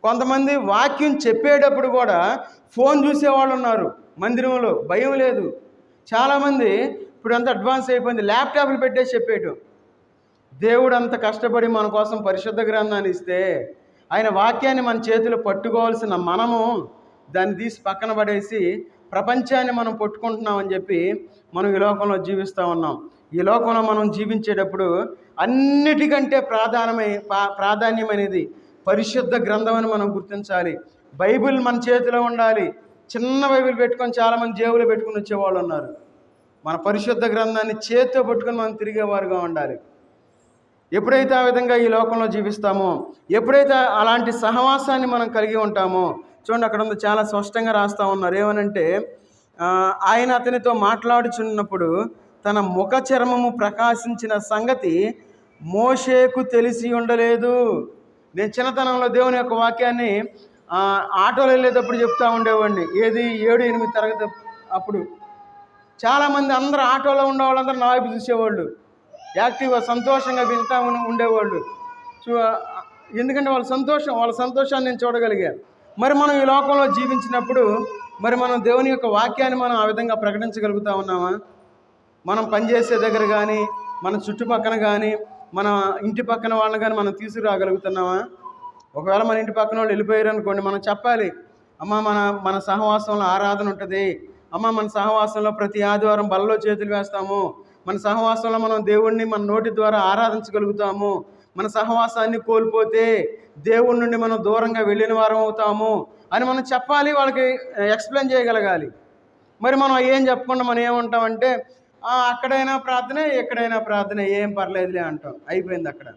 కొంతమంది వాక్యం చెప్పేటప్పుడు కూడా ఫోన్ చూసేవాళ్ళు ఉన్నారు మందిరంలో, భయం లేదు. చాలామంది ఇప్పుడు అంత అడ్వాన్స్ అయిపోయింది, ల్యాప్టాప్లు పెట్టేసి చెప్పేయటం. దేవుడు అంత కష్టపడి మన కోసం పరిశుద్ధ గ్రంథాన్ని ఇస్తే ఆయన వాక్యాన్ని మన చేతిలో పట్టుకోవాల్సిన మనము దాన్ని తీసి పక్కన పడేసి ప్రపంచాన్ని మనం పట్టుకుంటున్నామని చెప్పి మనం ఈ లోకంలో జీవిస్తూ ఉన్నాం. ఈ లోకంలో మనం జీవించేటప్పుడు అన్నిటికంటే ప్రాధాన్యమైనది పరిశుద్ధ గ్రంథం అని మనం గుర్తించాలి. బైబిల్ మన చేతిలో ఉండాలి. చిన్న బైబిల్ పెట్టుకొని చాలామంది జేబులో పెట్టుకుని వచ్చేవాళ్ళు ఉన్నారు. మన పరిశుద్ధ గ్రంథాన్ని చేతితో పట్టుకొని మనం తిరిగేవారుగా ఉండాలి. ఎప్పుడైతే ఆ విధంగా ఈ లోకంలో జీవిస్తామో, ఎప్పుడైతే అలాంటి సహవాసాన్ని మనం కలిగి ఉంటామో, చూడండి అక్కడ ఉంది, చాలా స్పష్టంగా రాస్తూ ఉన్నారు. ఏమనంటే ఆయన అతనితో మాట్లాడుచున్నప్పుడు తన ముఖ చర్మము ప్రకాశించిన సంగతి మోషేకు తెలిసి ఉండలేదు. నేను చిన్నతనంలో దేవుని యొక్క వాక్యాన్ని ఆటోలో వెళ్ళేటప్పుడు చెప్తూ ఉండేవాడిని. ఏది 7-8 తరగతి అప్పుడు చాలామంది అందరూ ఆటోలో ఉండే వాళ్ళందరూ నా వైపు చూసేవాళ్ళు, యాక్టివ్గా సంతోషంగా వింటూ ఉండేవాళ్ళు. ఎందుకంటే వాళ్ళ సంతోషాన్ని నేను చూడగలిగాను. మరి మనం ఈ లోకంలో జీవించినప్పుడు మరి మనం దేవుని యొక్క వాక్యాన్ని మనం ఆ విధంగా ప్రకటించగలుగుతూ ఉన్నామా? మనం పనిచేసే దగ్గర కానీ, మన చుట్టుపక్కన కానీ, మన ఇంటి పక్కన వాళ్ళని కానీ మనం తీసుకురాగలుగుతున్నామా? ఒకవేళ మన ఇంటి పక్కన వాళ్ళు వెళ్ళిపోయారు అనుకోండి, మనం చెప్పాలి, అమ్మ మన సహవాసంలో ఆరాధన ఉంటుంది, అమ్మ మన సహవాసంలో ప్రతి ఆదివారం బలలో చేతులు వేస్తాము, మన సహవాసంలో మనం దేవుణ్ణి మన నోటి ద్వారా ఆరాధించగలుగుతాము, మన సహవాసాన్ని కోల్పోతే దేవుడి నుండి మనం దూరంగా వెళ్ళిన వారం అవుతాము అని మనం చెప్పాలి, వాళ్ళకి ఎక్స్ప్లెయిన్ చేయగలగాలి. మరి మనం ఏం చెప్పకుండా మనం ఏమంటామంటే అక్కడైనా ప్రార్థనే, ఎక్కడైనా ప్రార్థనే, ఏం పర్లేదులే అంటాం, అయిపోయింది అక్కడ.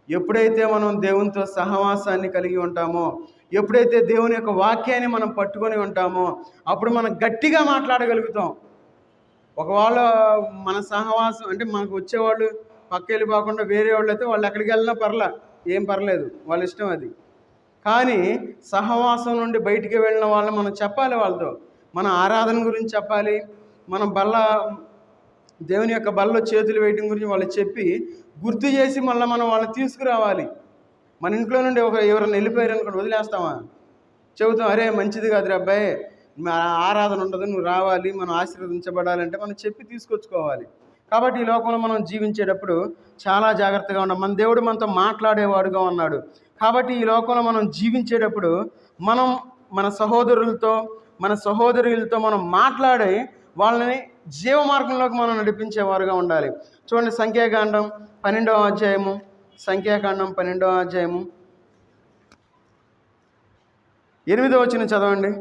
ఎప్పుడైతే మనం దేవునితో సహవాసాన్ని కలిగి ఉంటామో, ఎప్పుడైతే దేవుని యొక్క వాక్యాన్ని మనం పట్టుకొని ఉంటామో అప్పుడు మనం గట్టిగా మాట్లాడగలుగుతాం. ఒకవేళ మన సహవాసం అంటే మనకు వచ్చేవాళ్ళు పక్క వెళ్ళిపోకుండా వేరే వాళ్ళు అయితే వాళ్ళు ఎక్కడికి వెళ్ళినా ఏం పర్లేదు, వాళ్ళ ఇష్టం అది. కానీ సహవాసం నుండి బయటికి వెళ్ళిన వాళ్ళని మనం చెప్పాలి, వాళ్ళతో మన ఆరాధన గురించి చెప్పాలి, మనం దేవుని యొక్క బల్లో చేతులు వేయడం గురించి వాళ్ళకి చెప్పి గుర్తు చేసి మళ్ళీ మనం వాళ్ళని తీసుకురావాలి. మన ఇంట్లో నుండి ఎవరైనా వెళ్ళిపోయారు అనుకోండి, వదిలేస్తామా? చెబుతాం, అరే మంచిది కాదురా అబ్బాయి, మా ఆరాధన ఉండదు, నువ్వు రావాలి, మనం ఆశీర్వదించబడాలంటే మనం చెప్పి తీసుకొచ్చుకోవాలి. కాబట్టి ఈ లోకంలో మనం జీవించేటప్పుడు చాలా జాగ్రత్తగా ఉన్నాం. మన దేవుడు మనతో మాట్లాడేవాడుగా ఉన్నాడు. కాబట్టి ఈ లోకంలో మనం జీవించేటప్పుడు మనం మన సహోదరులతో మన సహోదరులతో మనం మాట్లాడి వాళ్ళని జీవ మార్గంలోకి మనం నడిపించేవారుగా ఉండాలి. చూడండి, సంఖ్యాకాండం 12వ అధ్యాయము 8వ వచనం చదవండి.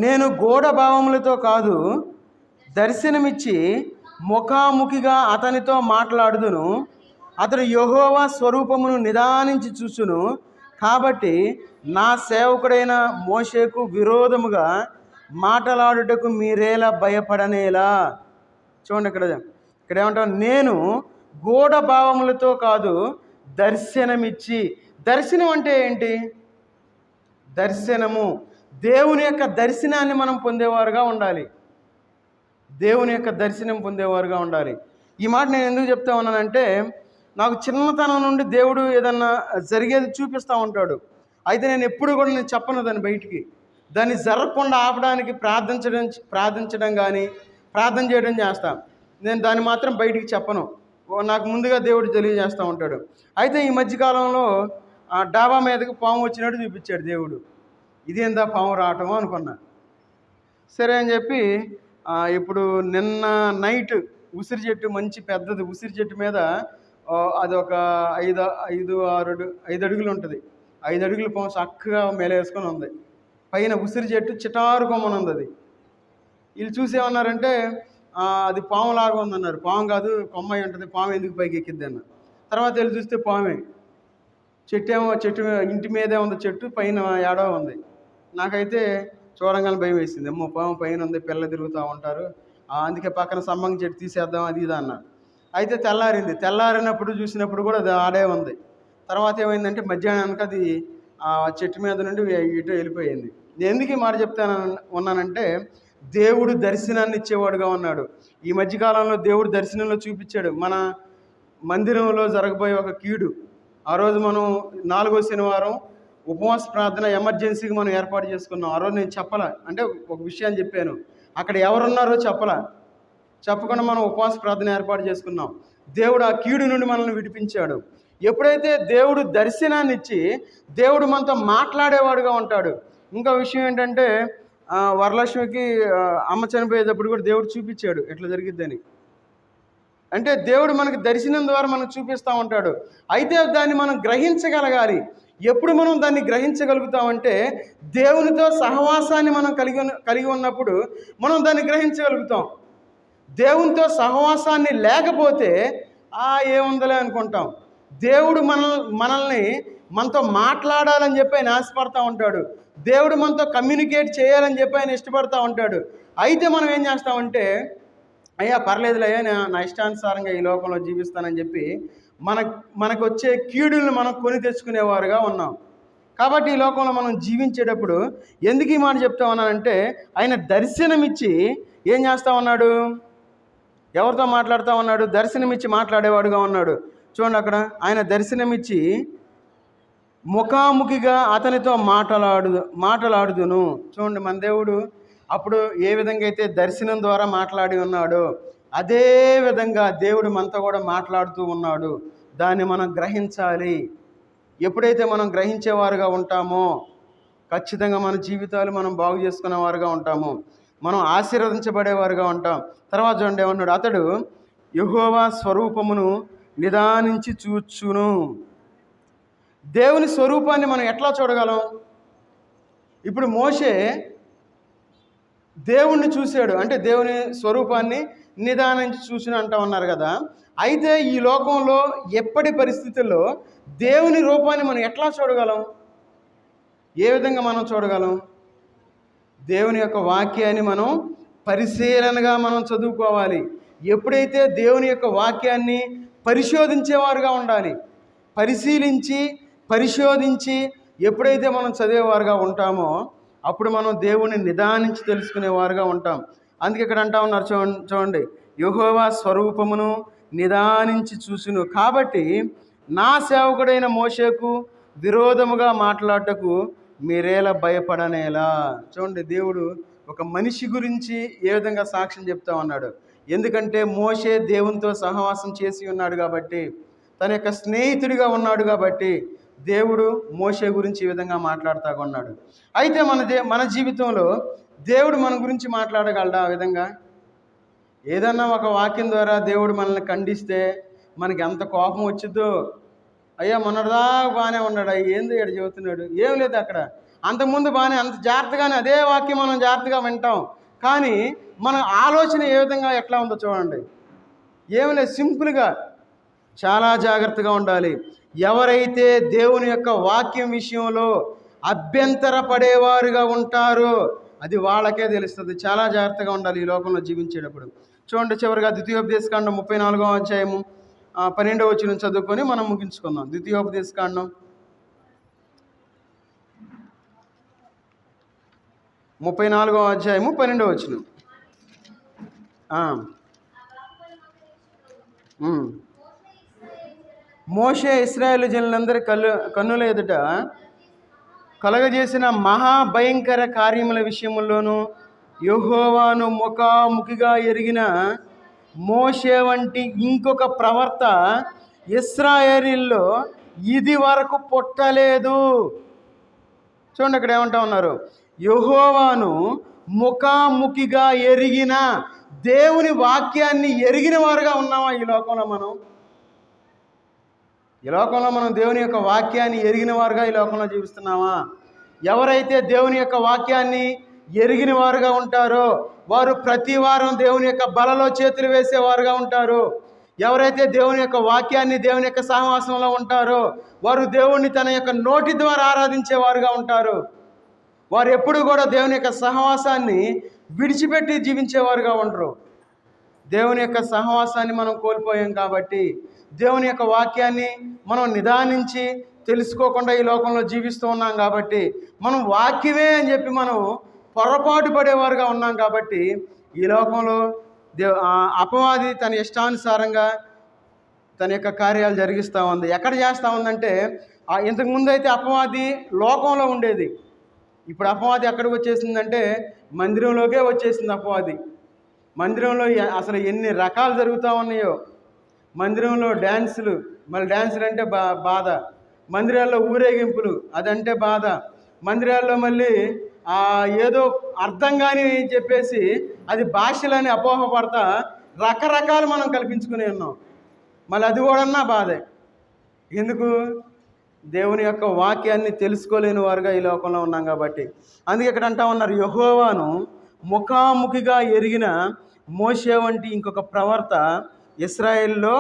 నేను గూఢ భావములతో కాదు, దర్శనమిచ్చి ముఖాముఖిగా అతనితో మాట్లాడుదును. అతడు యెహోవా స్వరూపమును నిదానించి చూచును. కాబట్టి నా సేవకుడైన మోషేకు విరోధముగా మాట్లాడుటకు మీరేలా భయపడనేలా. చూడండి, ఇక్కడ ఏమంటాం, నేను గూఢ భావములతో కాదు, దర్శనమిచ్చి. దర్శనం అంటే ఏంటి? దర్శనము, దేవుని యొక్క దర్శనాన్ని మనం పొందేవారుగా ఉండాలి. దేవుని యొక్క దర్శనం పొందేవారుగా ఉండాలి. ఈ మాట నేను ఎందుకు చెప్తా ఉన్నానంటే, నాకు చిన్నతనం నుండి దేవుడు ఏదన్నా జరిగేది చూపిస్తూ ఉంటాడు. అయితే నేను ఎప్పుడు కూడా నేను చెప్పను దాన్ని బయటికి. దాన్ని జరగకుండా ఆపడానికి ప్రార్థించడం కానీ ప్రార్థన చేయడం చేస్తాను. నేను దాన్ని మాత్రం బయటికి చెప్పను. నాకు ముందుగా దేవుడు తెలియజేస్తూ ఉంటాడు. అయితే ఈ మధ్యకాలంలో డాబా మీదకి పాము వచ్చినట్టు చూపించాడు దేవుడు. ఇదేందా పాము రావటమో అనుకున్నా. సరే అని చెప్పి ఇప్పుడు నిన్న నైట్ ఉసిరి చెట్టు, మంచి పెద్దది ఉసిరి చెట్టు మీద అది ఒక 5 అడుగులు ఉంటుంది. 5 అడుగుల పాము చక్కగా మేలేసుకొని ఉంది. పైన ఉసిరి చెట్టు చిటారు కొమ్మని ఉంది. అది వీళ్ళు చూసేమన్నారంటే అది పాములాగా ఉందన్నారు. పాము కాదు, కొమ్మ ఉంటుంది, పాము ఎందుకు పైకి ఎక్కిద్ది అన్న. తర్వాత వెళ్ళి చూస్తే పామే. చెట్టు ఇంటి మీదే ఉంది, చెట్టు పైన ఏడో ఉంది. నాకైతే చూడంగానే భయం వేసింది. అమ్మో, పాము పైన ఉంది, పిల్ల తిరుగుతూ ఉంటారు, అందుకే పక్కన సంబంగ చెట్టు తీసేద్దాం అది ఇది అన్న. అయితే తెల్లారినప్పుడు చూసినప్పుడు కూడా అది ఆడే ఉంది. తర్వాత ఏమైందంటే మధ్యాహ్నానికి అది చెట్టు మీద నుండి ఇటు వెళ్ళిపోయింది. నేను ఎందుకు ఈ మాట ఉన్నానంటే, దేవుడు దర్శనాన్ని ఇచ్చేవాడుగా ఉన్నాడు. ఈ మధ్యకాలంలో దేవుడు దర్శనంలో చూపించాడు. మన మందిరంలో జరగబోయే ఒక కీడు, ఆ రోజు మనం 4వ శనివారం ఉపవాస ప్రార్థన ఎమర్జెన్సీకి మనం ఏర్పాటు చేసుకున్నాం. ఆ రోజు నేను అంటే ఒక విషయాన్ని చెప్పాను, అక్కడ ఎవరున్నారో చెప్పకుండా మనం ఉపవాస ప్రార్థన ఏర్పాటు చేసుకున్నాం. దేవుడు ఆ కీడు నుండి మనల్ని విడిపించాడు. ఎప్పుడైతే దేవుడు దర్శనాన్ని ఇచ్చి దేవుడు మనతో మాట్లాడేవాడుగా ఉంటాడు. ఇంకో విషయం ఏంటంటే, వరలక్ష్మికి అమ్మ చనిపోయేటప్పుడు కూడా దేవుడు చూపించాడు ఎట్లా జరిగిద్దని. అంటే దేవుడు మనకి దర్శనం ద్వారా మనకు చూపిస్తూ ఉంటాడు. అయితే దాన్ని మనం గ్రహించగలగాలి. ఎప్పుడు మనం దాన్ని గ్రహించగలుగుతామంటే, దేవునితో సహవాసాన్ని మనం కలిగి ఉన్నప్పుడు మనం దాన్ని గ్రహించగలుగుతాం. దేవునితో సహవాసాన్ని లేకపోతే ఏముందలే అనుకుంటాం. దేవుడు మనల్ని మనతో మాట్లాడాలని చెప్పి ఆయన ఆశపడతా ఉంటాడు. దేవుడు మనతో కమ్యూనికేట్ చేయాలని చెప్పి ఆయన ఇష్టపడతా ఉంటాడు. అయితే మనం ఏం చేస్తామంటే, అయ్యా పర్లేదులయ్యా, నా ఇష్టానుసారంగా ఈ లోకంలో జీవిస్తానని చెప్పి మనకు వచ్చే కీడుల్ని మనం కొని తెచ్చుకునేవారుగా ఉన్నాం. కాబట్టి ఈ లోకంలో మనం జీవించేటప్పుడు ఎందుకు ఈ మాట చెప్తా ఉన్నానంటే, ఆయన దర్శనమిచ్చి ఏం చేస్తూ ఉన్నాడు? ఎవరితో మాట్లాడుతూ ఉన్నాడు? దర్శనమిచ్చి మాట్లాడేవాడుగా ఉన్నాడు. చూడండి, అక్కడ ఆయన దర్శనమిచ్చి ముఖాముఖిగా అతనితో మాట్లాడుదును. చూడండి, మన దేవుడు అప్పుడు ఏ విధంగా అయితే దర్శనం ద్వారా మాట్లాడి ఉన్నాడో అదే విధంగా దేవుడు మనతో కూడా మాట్లాడుతూ ఉన్నాడు. దాన్ని మనం గ్రహించాలి. ఎప్పుడైతే మనం గ్రహించేవారుగా ఉంటామో ఖచ్చితంగా మన జీవితాలు మనం బాగు చేసుకునేవారుగా ఉంటాము, మనం ఆశీర్వదించబడేవారుగా ఉంటాం. తర్వాత చూడండి ఏమన్నాడు, అతడు యెహోవా స్వరూపమును నిదానించి చూచును. దేవుని స్వరూపాన్ని మనం ఎట్లా చూడగలం? ఇప్పుడు మోషే దేవుణ్ణి చూశాడు, అంటే దేవుని స్వరూపాన్ని నిదానించి చూసిన అంటూ ఉన్నారు కదా. అయితే ఈ లోకంలో ఎప్పటి పరిస్థితుల్లో దేవుని రూపాన్ని మనం ఎట్లా చూడగలం? ఏ విధంగా మనం చూడగలం? దేవుని యొక్క వాక్యాన్ని మనం పరిశీలనగా మనం చదువుకోవాలి. ఎప్పుడైతే దేవుని యొక్క వాక్యాన్ని పరిశోధించేవారుగా ఉండాలి, పరిశోధించి ఎప్పుడైతే మనం చదివేవారుగా ఉంటామో అప్పుడు మనం దేవుణ్ణి నిదానించి తెలుసుకునేవారుగా ఉంటాం. అందుకే ఇక్కడ అంటా ఉన్నారు, చూడండి, యెహోవా స్వరూపమును నిదానించి చూసును. కాబట్టి నా సేవకుడైన మోషేకు విరోధముగా మాట్లాడటకు మీరేలా భయపడనేలా. చూడండి, దేవుడు ఒక మనిషి గురించి ఏ విధంగా సాక్ష్యం చెప్తా ఉన్నాడు. ఎందుకంటే మోషే దేవునితో సహవాసం చేసి ఉన్నాడు కాబట్టి, తన యొక్క స్నేహితుడిగా ఉన్నాడు కాబట్టి దేవుడు మోషే గురించి ఈ విధంగా మాట్లాడుతూ ఉన్నాడు. అయితే మన జీవితంలో దేవుడు మన గురించి మాట్లాడగలడా ఆ విధంగా? ఏదన్నా ఒక వాక్యం ద్వారా దేవుడు మనల్ని ఖండిస్తే మనకి ఎంత కోపం వచ్చిద్దో. అయ్యా మొన్నటిదాకా బాగానే ఉన్నాడు, ఏంది ఇక్కడ చెబుతున్నాడు, ఏం లేదు అక్కడ, అంతకుముందు బాగానే అంత జాగ్రత్తగానే అదే వాక్యం మనం జాగ్రత్తగా వింటాం. కానీ మన ఆలోచన ఏ విధంగా ఎట్లా ఉందో చూడండి. ఏమి లేదు, సింపుల్గా చాలా జాగ్రత్తగా ఉండాలి. ఎవరైతే దేవుని యొక్క వాక్యం విషయంలో అభ్యంతర పడేవారుగా ఉంటారో అది వాళ్ళకే తెలుస్తుంది. చాలా జాగ్రత్తగా ఉండాలి ఈ లోకంలో జీవించేటప్పుడు. చూడండి, చివరిగా ద్వితీయోపదేశకాండం 34వ అధ్యాయము 12వ వచనం చదువుకొని మనం ముగించుకుందాం. ద్వితీయోపదేశకాండం 34వ అధ్యాయము 12వ వచనం. మోషే ఇశ్రాయేలు జనులందరి కన్నుల ఎదుట కలగజేసిన మహాభయంకర కార్యముల విషయముల్లోనూ యెహోవాను ముఖాముఖిగా ఎరిగిన మోషే వంటి ఇంకొక ప్రవర్త ఇశ్రాయేలీల్లో ఇది వరకు పుట్టలేదు. చూడండి, అక్కడ ఏమంటా ఉన్నారు, యెహోవాను ముఖాముఖిగా ఎరిగిన, దేవుని వాక్యాన్ని ఎరిగిన వారుగా ఉన్నామా ఈ లోకంలో? మనం దేవుని యొక్క వాక్యాన్ని ఎరిగిన వారుగా ఈ లోకంలో జీవిస్తున్నామా? ఎవరైతే దేవుని యొక్క వాక్యాన్ని ఎరిగిన వారుగా ఉంటారో వారు ప్రతి వారం దేవుని యొక్క బలలో చేతులు వేసేవారుగా ఉంటారు. ఎవరైతే దేవుని యొక్క వాక్యాన్ని, దేవుని యొక్క సహవాసంలో ఉంటారో వారు దేవుణ్ణి తన యొక్క నోటి ద్వారా ఆరాధించేవారుగా ఉంటారు. వారు ఎప్పుడు కూడా దేవుని యొక్క సహవాసాన్ని విడిచిపెట్టి జీవించేవారుగా ఉండరు. దేవుని యొక్క సహవాసాన్ని మనం కోల్పోయాం కాబట్టి, దేవుని యొక్క వాక్యాన్ని మనం నిదానించి తెలుసుకోకుండా ఈ లోకంలో జీవిస్తూ ఉన్నాం కాబట్టి, మనం వాక్యమే అని చెప్పి మనం పొరపాటు పడేవారుగా ఉన్నాం కాబట్టి ఈ లోకంలో అపవాది తన ఇష్టానుసారంగా తన యొక్క కార్యాలు జరిగిస్తూ ఉంది. ఎక్కడ చేస్తూ ఉందంటే, ఇంతకుముందు అయితే అపవాది లోకంలో ఉండేది, ఇప్పుడు అపవాది ఎక్కడికి వచ్చేసిందంటే మందిరంలోకే వచ్చేసింది. అపవాది మందిరంలో అసలు ఎన్ని రకాలు జరుగుతూ ఉన్నాయో. మందిరంలో డ్యాన్సులు, మళ్ళీ డ్యాన్సులు అంటే బాధ. మందిరాల్లో ఊరేగింపులు, అదంటే బాధ. మందిరాల్లో మళ్ళీ ఏదో అర్థం కాని చెప్పేసి అది భాషలని అపోహపడతా రకరకాలు మనం కల్పించుకుని ఉన్నాం. మళ్ళీ అది కూడా బాధే. ఎందుకు? దేవుని యొక్క వాక్యాన్ని తెలుసుకోలేని వారుగా ఈ లోకంలో ఉన్నాం కాబట్టి. అందుకే ఇక్కడ అంటా ఉన్నారు, యెహోవాను ముఖాముఖిగా ఎరిగిన మోషే వంటి ఇంకొక ప్రవర్త ఇశ్రాయేల్లో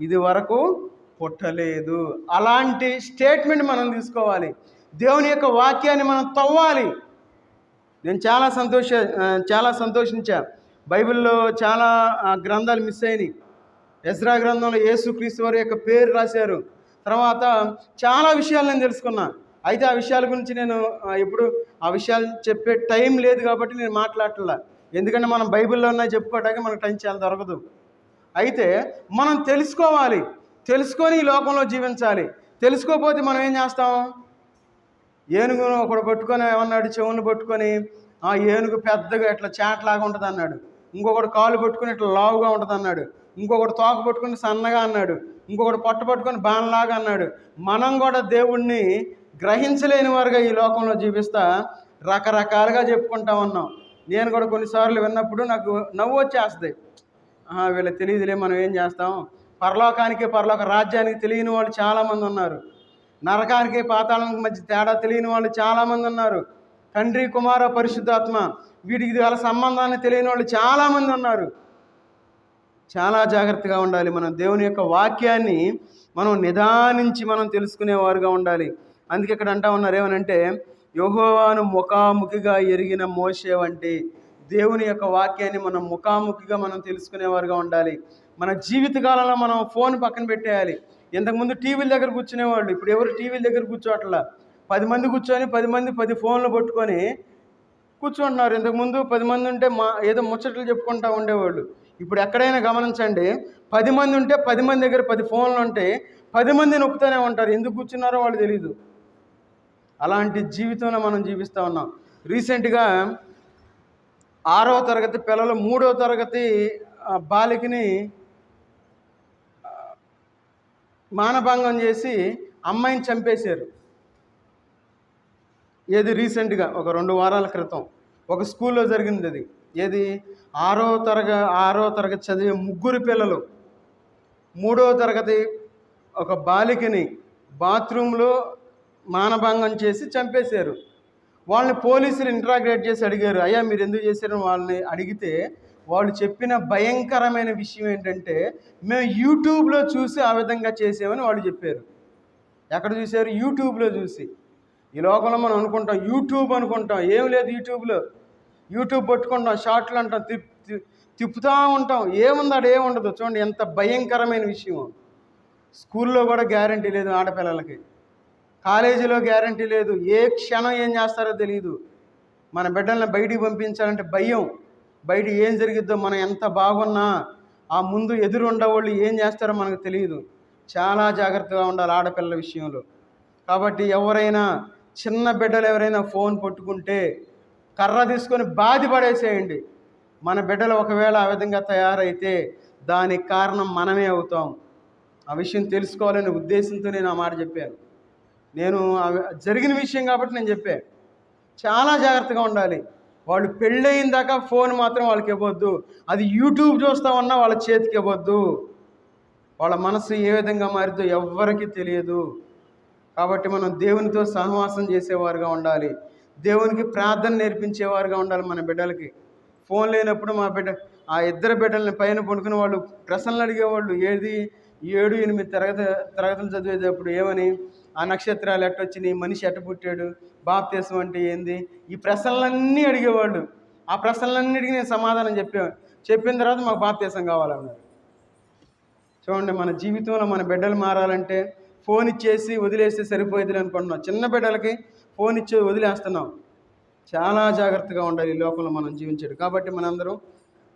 ఇది వరకు పుట్టలేదు. అలాంటి స్టేట్మెంట్ మనం తీసుకోవాలి. దేవుని యొక్క వాక్యాన్ని మనం తవ్వాలి. నేను చాలా సంతోషించా. బైబిల్లో చాలా గ్రంథాలు మిస్ అయినాయి. ఎజ్రా గ్రంథంలో యేసుక్రీస్తు వారి యొక్క పేరు రాశారు. తర్వాత చాలా విషయాలు నేను తెలుసుకున్నా. అయితే ఆ విషయాల గురించి నేను ఇప్పుడు ఆ విషయాలు చెప్పే టైం లేదు కాబట్టి నేను మాట్లాడట్లా. ఎందుకంటే మనం బైబిల్లో ఉన్నాయి చెప్పుకోవడానికి మనకు టైం చాలా దొరకదు. అయితే మనం తెలుసుకోవాలి, తెలుసుకొని ఈ లోకంలో జీవించాలి. తెలుసుకోకపోతే మనం ఏం చేస్తాం? ఏనుగును ఒకడు పట్టుకొని ఏమన్నాడు, చెవులను పట్టుకొని ఆ ఏనుగు పెద్దగా ఇట్లా చాట్లాగా ఉంటుంది అన్నాడు. ఇంకొకటి కాలు పట్టుకొని ఇట్లా లావుగా ఉంటుంది అన్నాడు. ఇంకొకటి తోక పట్టుకొని సన్నగా అన్నాడు. ఇంకొకటి పొట్ట పట్టుకొని బాణలాగా అన్నాడు. మనం కూడా దేవుణ్ణి గ్రహించలేని వారుగా ఈ లోకంలో జీవిస్తా రకరకాలుగా చెప్పుకుంటా ఉన్నాం. నేను కూడా కొన్నిసార్లు విన్నప్పుడు నాకు నవ్వు వచ్చేస్తుంది. వీళ్ళకి తెలియదులే, మనం ఏం చేస్తాం? పరలోక రాజ్యానికి తెలియని వాళ్ళు చాలామంది ఉన్నారు. నరకానికి పాతాళానికి మధ్య తేడా తెలియని వాళ్ళు చాలామంది ఉన్నారు. తండ్రి, కుమార, పరిశుద్ధాత్మ వీటికి గల సంబంధాన్ని తెలియని వాళ్ళు చాలామంది ఉన్నారు. చాలా జాగ్రత్తగా ఉండాలి. మనం దేవుని యొక్క వాక్యాన్ని మనం నిదానించి మనం తెలుసుకునేవారుగా ఉండాలి. అందుకే ఇక్కడ అంటా ఉన్నారు ఏమనంటే, యెహోవాను ముఖాముఖిగా ఎరిగిన మోషే వంటి దేవుని యొక్క వాక్యాన్ని మనం ముఖాముఖిగా మనం తెలుసుకునేవారుగా ఉండాలి. మన జీవితకాలంలో మనం ఫోన్ పక్కన పెట్టేయాలి. ఇంతకుముందు టీవీల దగ్గర కూర్చునేవాళ్ళు, ఇప్పుడు ఎవరు టీవీల దగ్గర కూర్చోట్లా. 10 మంది కూర్చొని 10 మంది 10 ఫోన్లు పట్టుకొని కూర్చుంటున్నారు. ఇంతకుముందు 10 మంది ఉంటే ఏదో ముచ్చట్లు చెప్పుకుంటూ ఉండేవాళ్ళు. ఇప్పుడు ఎక్కడైనా గమనించండి, 10 మంది ఉంటే 10 మంది దగ్గర 10 ఫోన్లు ఉంటే 10 మంది నొక్కుతూనే ఉంటారు. ఎందుకు కూర్చున్నారో వాళ్ళు తెలియదు. అలాంటి జీవితంలో మనం జీవిస్తూ ఉన్నాం. రీసెంట్గా 6వ తరగతి పిల్లలు 3వ తరగతి బాలికని మానభంగం చేసి అమ్మాయిని చంపేశారు. ఏది రీసెంట్గా ఒక 2 వారాల క్రితం ఒక స్కూల్లో జరిగింది అది. ఏది 6వ తరగతి చదివే 3 పిల్లలు 3వ తరగతి ఒక బాలికని బాత్రూంలో మానభంగం చేసి చంపేశారు. వాళ్ళని పోలీసులు ఇంట్రాగేట్ చేసి అడిగారు, అయ్యా మీరు ఎందుకు చేశారని వాళ్ళని అడిగితే వాళ్ళు చెప్పిన భయంకరమైన విషయం ఏంటంటే, మేము యూట్యూబ్లో చూసి ఆ విధంగా చేసామని వాళ్ళు చెప్పారు. ఎక్కడ చూశారు? యూట్యూబ్లో చూసి. ఈ లోకంలో మనం అనుకుంటాం యూట్యూబ్ అనుకుంటాం, ఏం లేదు యూట్యూబ్లో. యూట్యూబ్ పట్టుకుంటాం, షార్ట్లు అంటాం, తిప్పుతూ ఉంటాం, ఏముంది ఆడ ఏముండదు. చూడండి ఎంత భయంకరమైన విషయం. స్కూల్లో కూడా గ్యారంటీ లేదు ఆడపిల్లలకి, కాలేజీలో గ్యారంటీ లేదు, ఏ క్షణం ఏం చేస్తారో తెలియదు. మన బిడ్డల్ని బయటికి పంపించాలంటే భయం. బయట ఏం జరిగిద్దో, మనం ఎంత బాగున్నా ఆ ముందు ఎదురు ఉండేవాళ్ళు ఏం చేస్తారో మనకు తెలియదు. చాలా జాగ్రత్తగా ఉండాలి ఆడపిల్లల విషయంలో. కాబట్టి ఎవరైనా చిన్న బిడ్డలు ఎవరైనా ఫోన్ పట్టుకుంటే కర్ర తీసుకొని బాధి పడేసేయండి. మన బిడ్డలు ఒకవేళ ఆ విధంగా తయారైతే దానికి కారణం మనమే అవుతాం. ఆ విషయం తెలుసుకోవాలనే ఉద్దేశంతో నేను ఆ మాట చెప్పాను. నేను జరిగిన విషయం కాబట్టి నేను చెప్పాను. చాలా జాగ్రత్తగా ఉండాలి. వాళ్ళు పెళ్ళయిన దాకా ఫోన్ మాత్రం వాళ్ళకి ఇవ్వద్దు. అది యూట్యూబ్ చూస్తామన్నా వాళ్ళ చేతికి ఇవ్వద్దు. వాళ్ళ మనసు ఏ విధంగా మారిద్దో ఎవ్వరికీ తెలియదు. కాబట్టి మనం దేవునితో సహవాసం చేసేవారుగా ఉండాలి. దేవునికి ప్రార్థన నేర్పించేవారుగా ఉండాలి మన బిడ్డలకి. ఫోన్ లేనప్పుడు మా బిడ్డ ఆ 2 బిడ్డల్ని పైన పడుకుని వాళ్ళు ప్రశ్నలు అడిగేవాళ్ళు. 7-8 తరగతులు చదివేటప్పుడు ఏమని, ఆ నక్షత్రాలు ఎట్టొచ్చినాయి, మనిషి ఎట్ట పుట్టాడు, బాప్తిసం అంటే ఏంది, ఈ ప్రశ్నలన్నీ అడిగేవాళ్ళు. ఆ ప్రశ్నలన్నిటికీ నేను సమాధానం చెప్పిన తర్వాత మాకు బాప్తిసం కావాలన్నారు. చూడండి, మన జీవితంలో మన బిడ్డలు మారాలంటే ఫోన్ ఇచ్చేసి వదిలేస్తే సరిపోయేది అనుకుంటున్నాం. చిన్న బిడ్డలకి ఫోన్ ఇచ్చి వదిలేస్తున్నాం. చాలా జాగ్రత్తగా ఉండాలి ఈ లోకంలో మనం జీవించేది. కాబట్టి మనందరం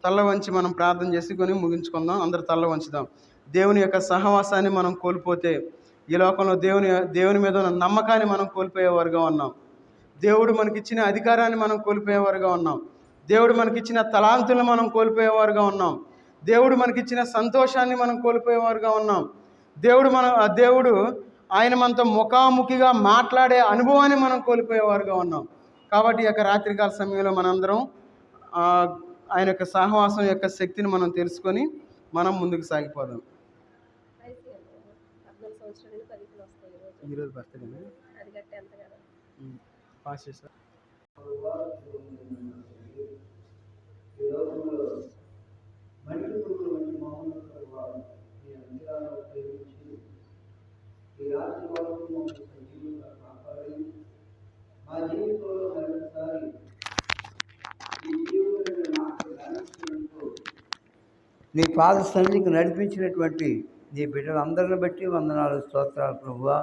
తల్ల వంచి మనం ప్రార్థన చేసుకొని ముగించుకుందాం. అందరూ తల్ల వంచుదాం. దేవుని యొక్క సహవాసాన్ని మనం కోల్పోతే ఈ లోకంలో దేవుని మీద ఉన్న నమ్మకాన్ని మనం కోల్పోయేవారుగా ఉన్నాం. దేవుడు మనకిచ్చిన అధికారాన్ని మనం కోల్పోయేవారుగా ఉన్నాం. దేవుడు మనకిచ్చిన తలాంతులను మనం కోల్పోయేవారుగా ఉన్నాం. దేవుడు మనకిచ్చిన సంతోషాన్ని మనం కోల్పోయేవారుగా ఉన్నాం. దేవుడు ఆయన మనతో ముఖాముఖిగా మాట్లాడే అనుభవాన్ని మనం కోల్పోయేవారుగా ఉన్నాం. కాబట్టి ఈ యొక్క రాత్రికాల సమయంలో మనందరం ఆయన యొక్క సహవాసం యొక్క శక్తిని మనం తెలుసుకొని మనం ముందుకు సాగిపోదాం. ఈరోజు బర్త్డే పాస్ చేస్తా. నీ పాద సన్నిధికి నడిపించినటువంటి నీ బిడ్డలందరిని బట్టి వందనాలు, స్తోత్రాలు ప్రభువా.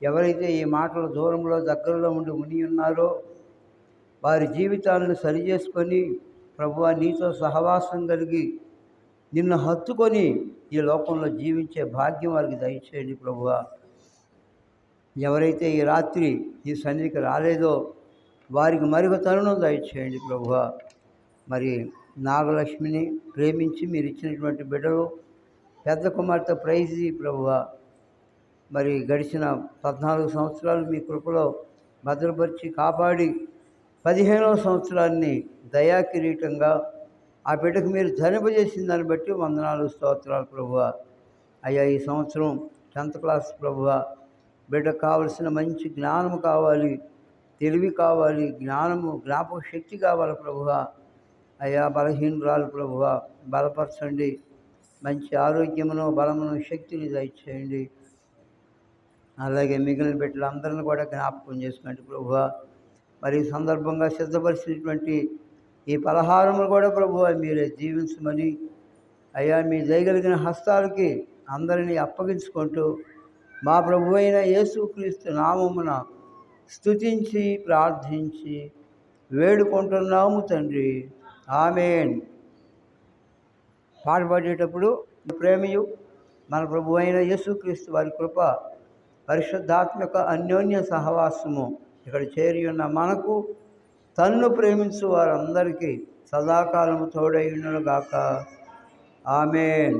ఎవరైతే ఈ మాటల దూరంలో దగ్గరలో ఉని ఉన్నారో వారి జీవితాలను సరిచేసుకొని ప్రభువా నీతో సహవాసం కలిగి నిన్ను హత్తుకొని ఈ లోకంలో జీవించే భాగ్యం వారికి దయచేయండి ప్రభువా. ఎవరైతే ఈ రాత్రి ఈ సన్నిధికి రాలేదో వారికి మరొక తరుణం దయచేయండి ప్రభువా. మరి నాగలక్ష్మిని ప్రేమించి మీరు ఇచ్చినటువంటి బిడ్డలు పెద్ద కుమార్తె ప్రైజీ ప్రభువా, మరి గడిచిన 14 సంవత్సరాలు మీ కృపలో భద్రపరిచి కాపాడి 15వ సంవత్సరాన్ని దయా కిరీటంగా ఆ బిడ్డకు మీరు ధనింపజేసిన దాన్ని బట్టి వందనాలు, స్తోత్రాలు ప్రభువా. అయ్యా ఈ సంవత్సరం 10th క్లాస్ ప్రభువా, బిడ్డకు కావలసిన మంచి జ్ఞానము కావాలి, తెలివి కావాలి, జ్ఞాపక శక్తి కావాలి ప్రభువా. అయ్యా బలహీనరాలు ప్రభువ బలపరచండి, మంచి ఆరోగ్యమును బలమును శక్తిని దయచేయండి. అలాగే మిగిలిన బిడ్డలందరిని కూడా జ్ఞాపకం చేసుకోండి ప్రభువ. మరి ఈ సందర్భంగా సిద్ధపరిచినటువంటి ఈ పలహారములు కూడా ప్రభువ మీరే జీవించమని అయ్యా మీ దయగలిగిన హస్తాలకి అందరినీ అప్పగించుకుంటూ మా ప్రభు అయిన యేసుక్రీస్తు నామమున స్తుతించి ప్రార్థించి వేడుకుంటున్నాము తండ్రి, ఆమేన్. పాట పాడేటప్పుడు ప్రేమయు మన ప్రభు అయిన యేసుక్రీస్తు వారి కృప పరిశుద్ధాత్మక అన్యోన్య సహవాసము ఇక్కడ చేరి ఉన్న మనకు తన్ను ప్రేమించు వారందరికీ సదాకాలము తోడై ఉండును గాక. ఆమేన్.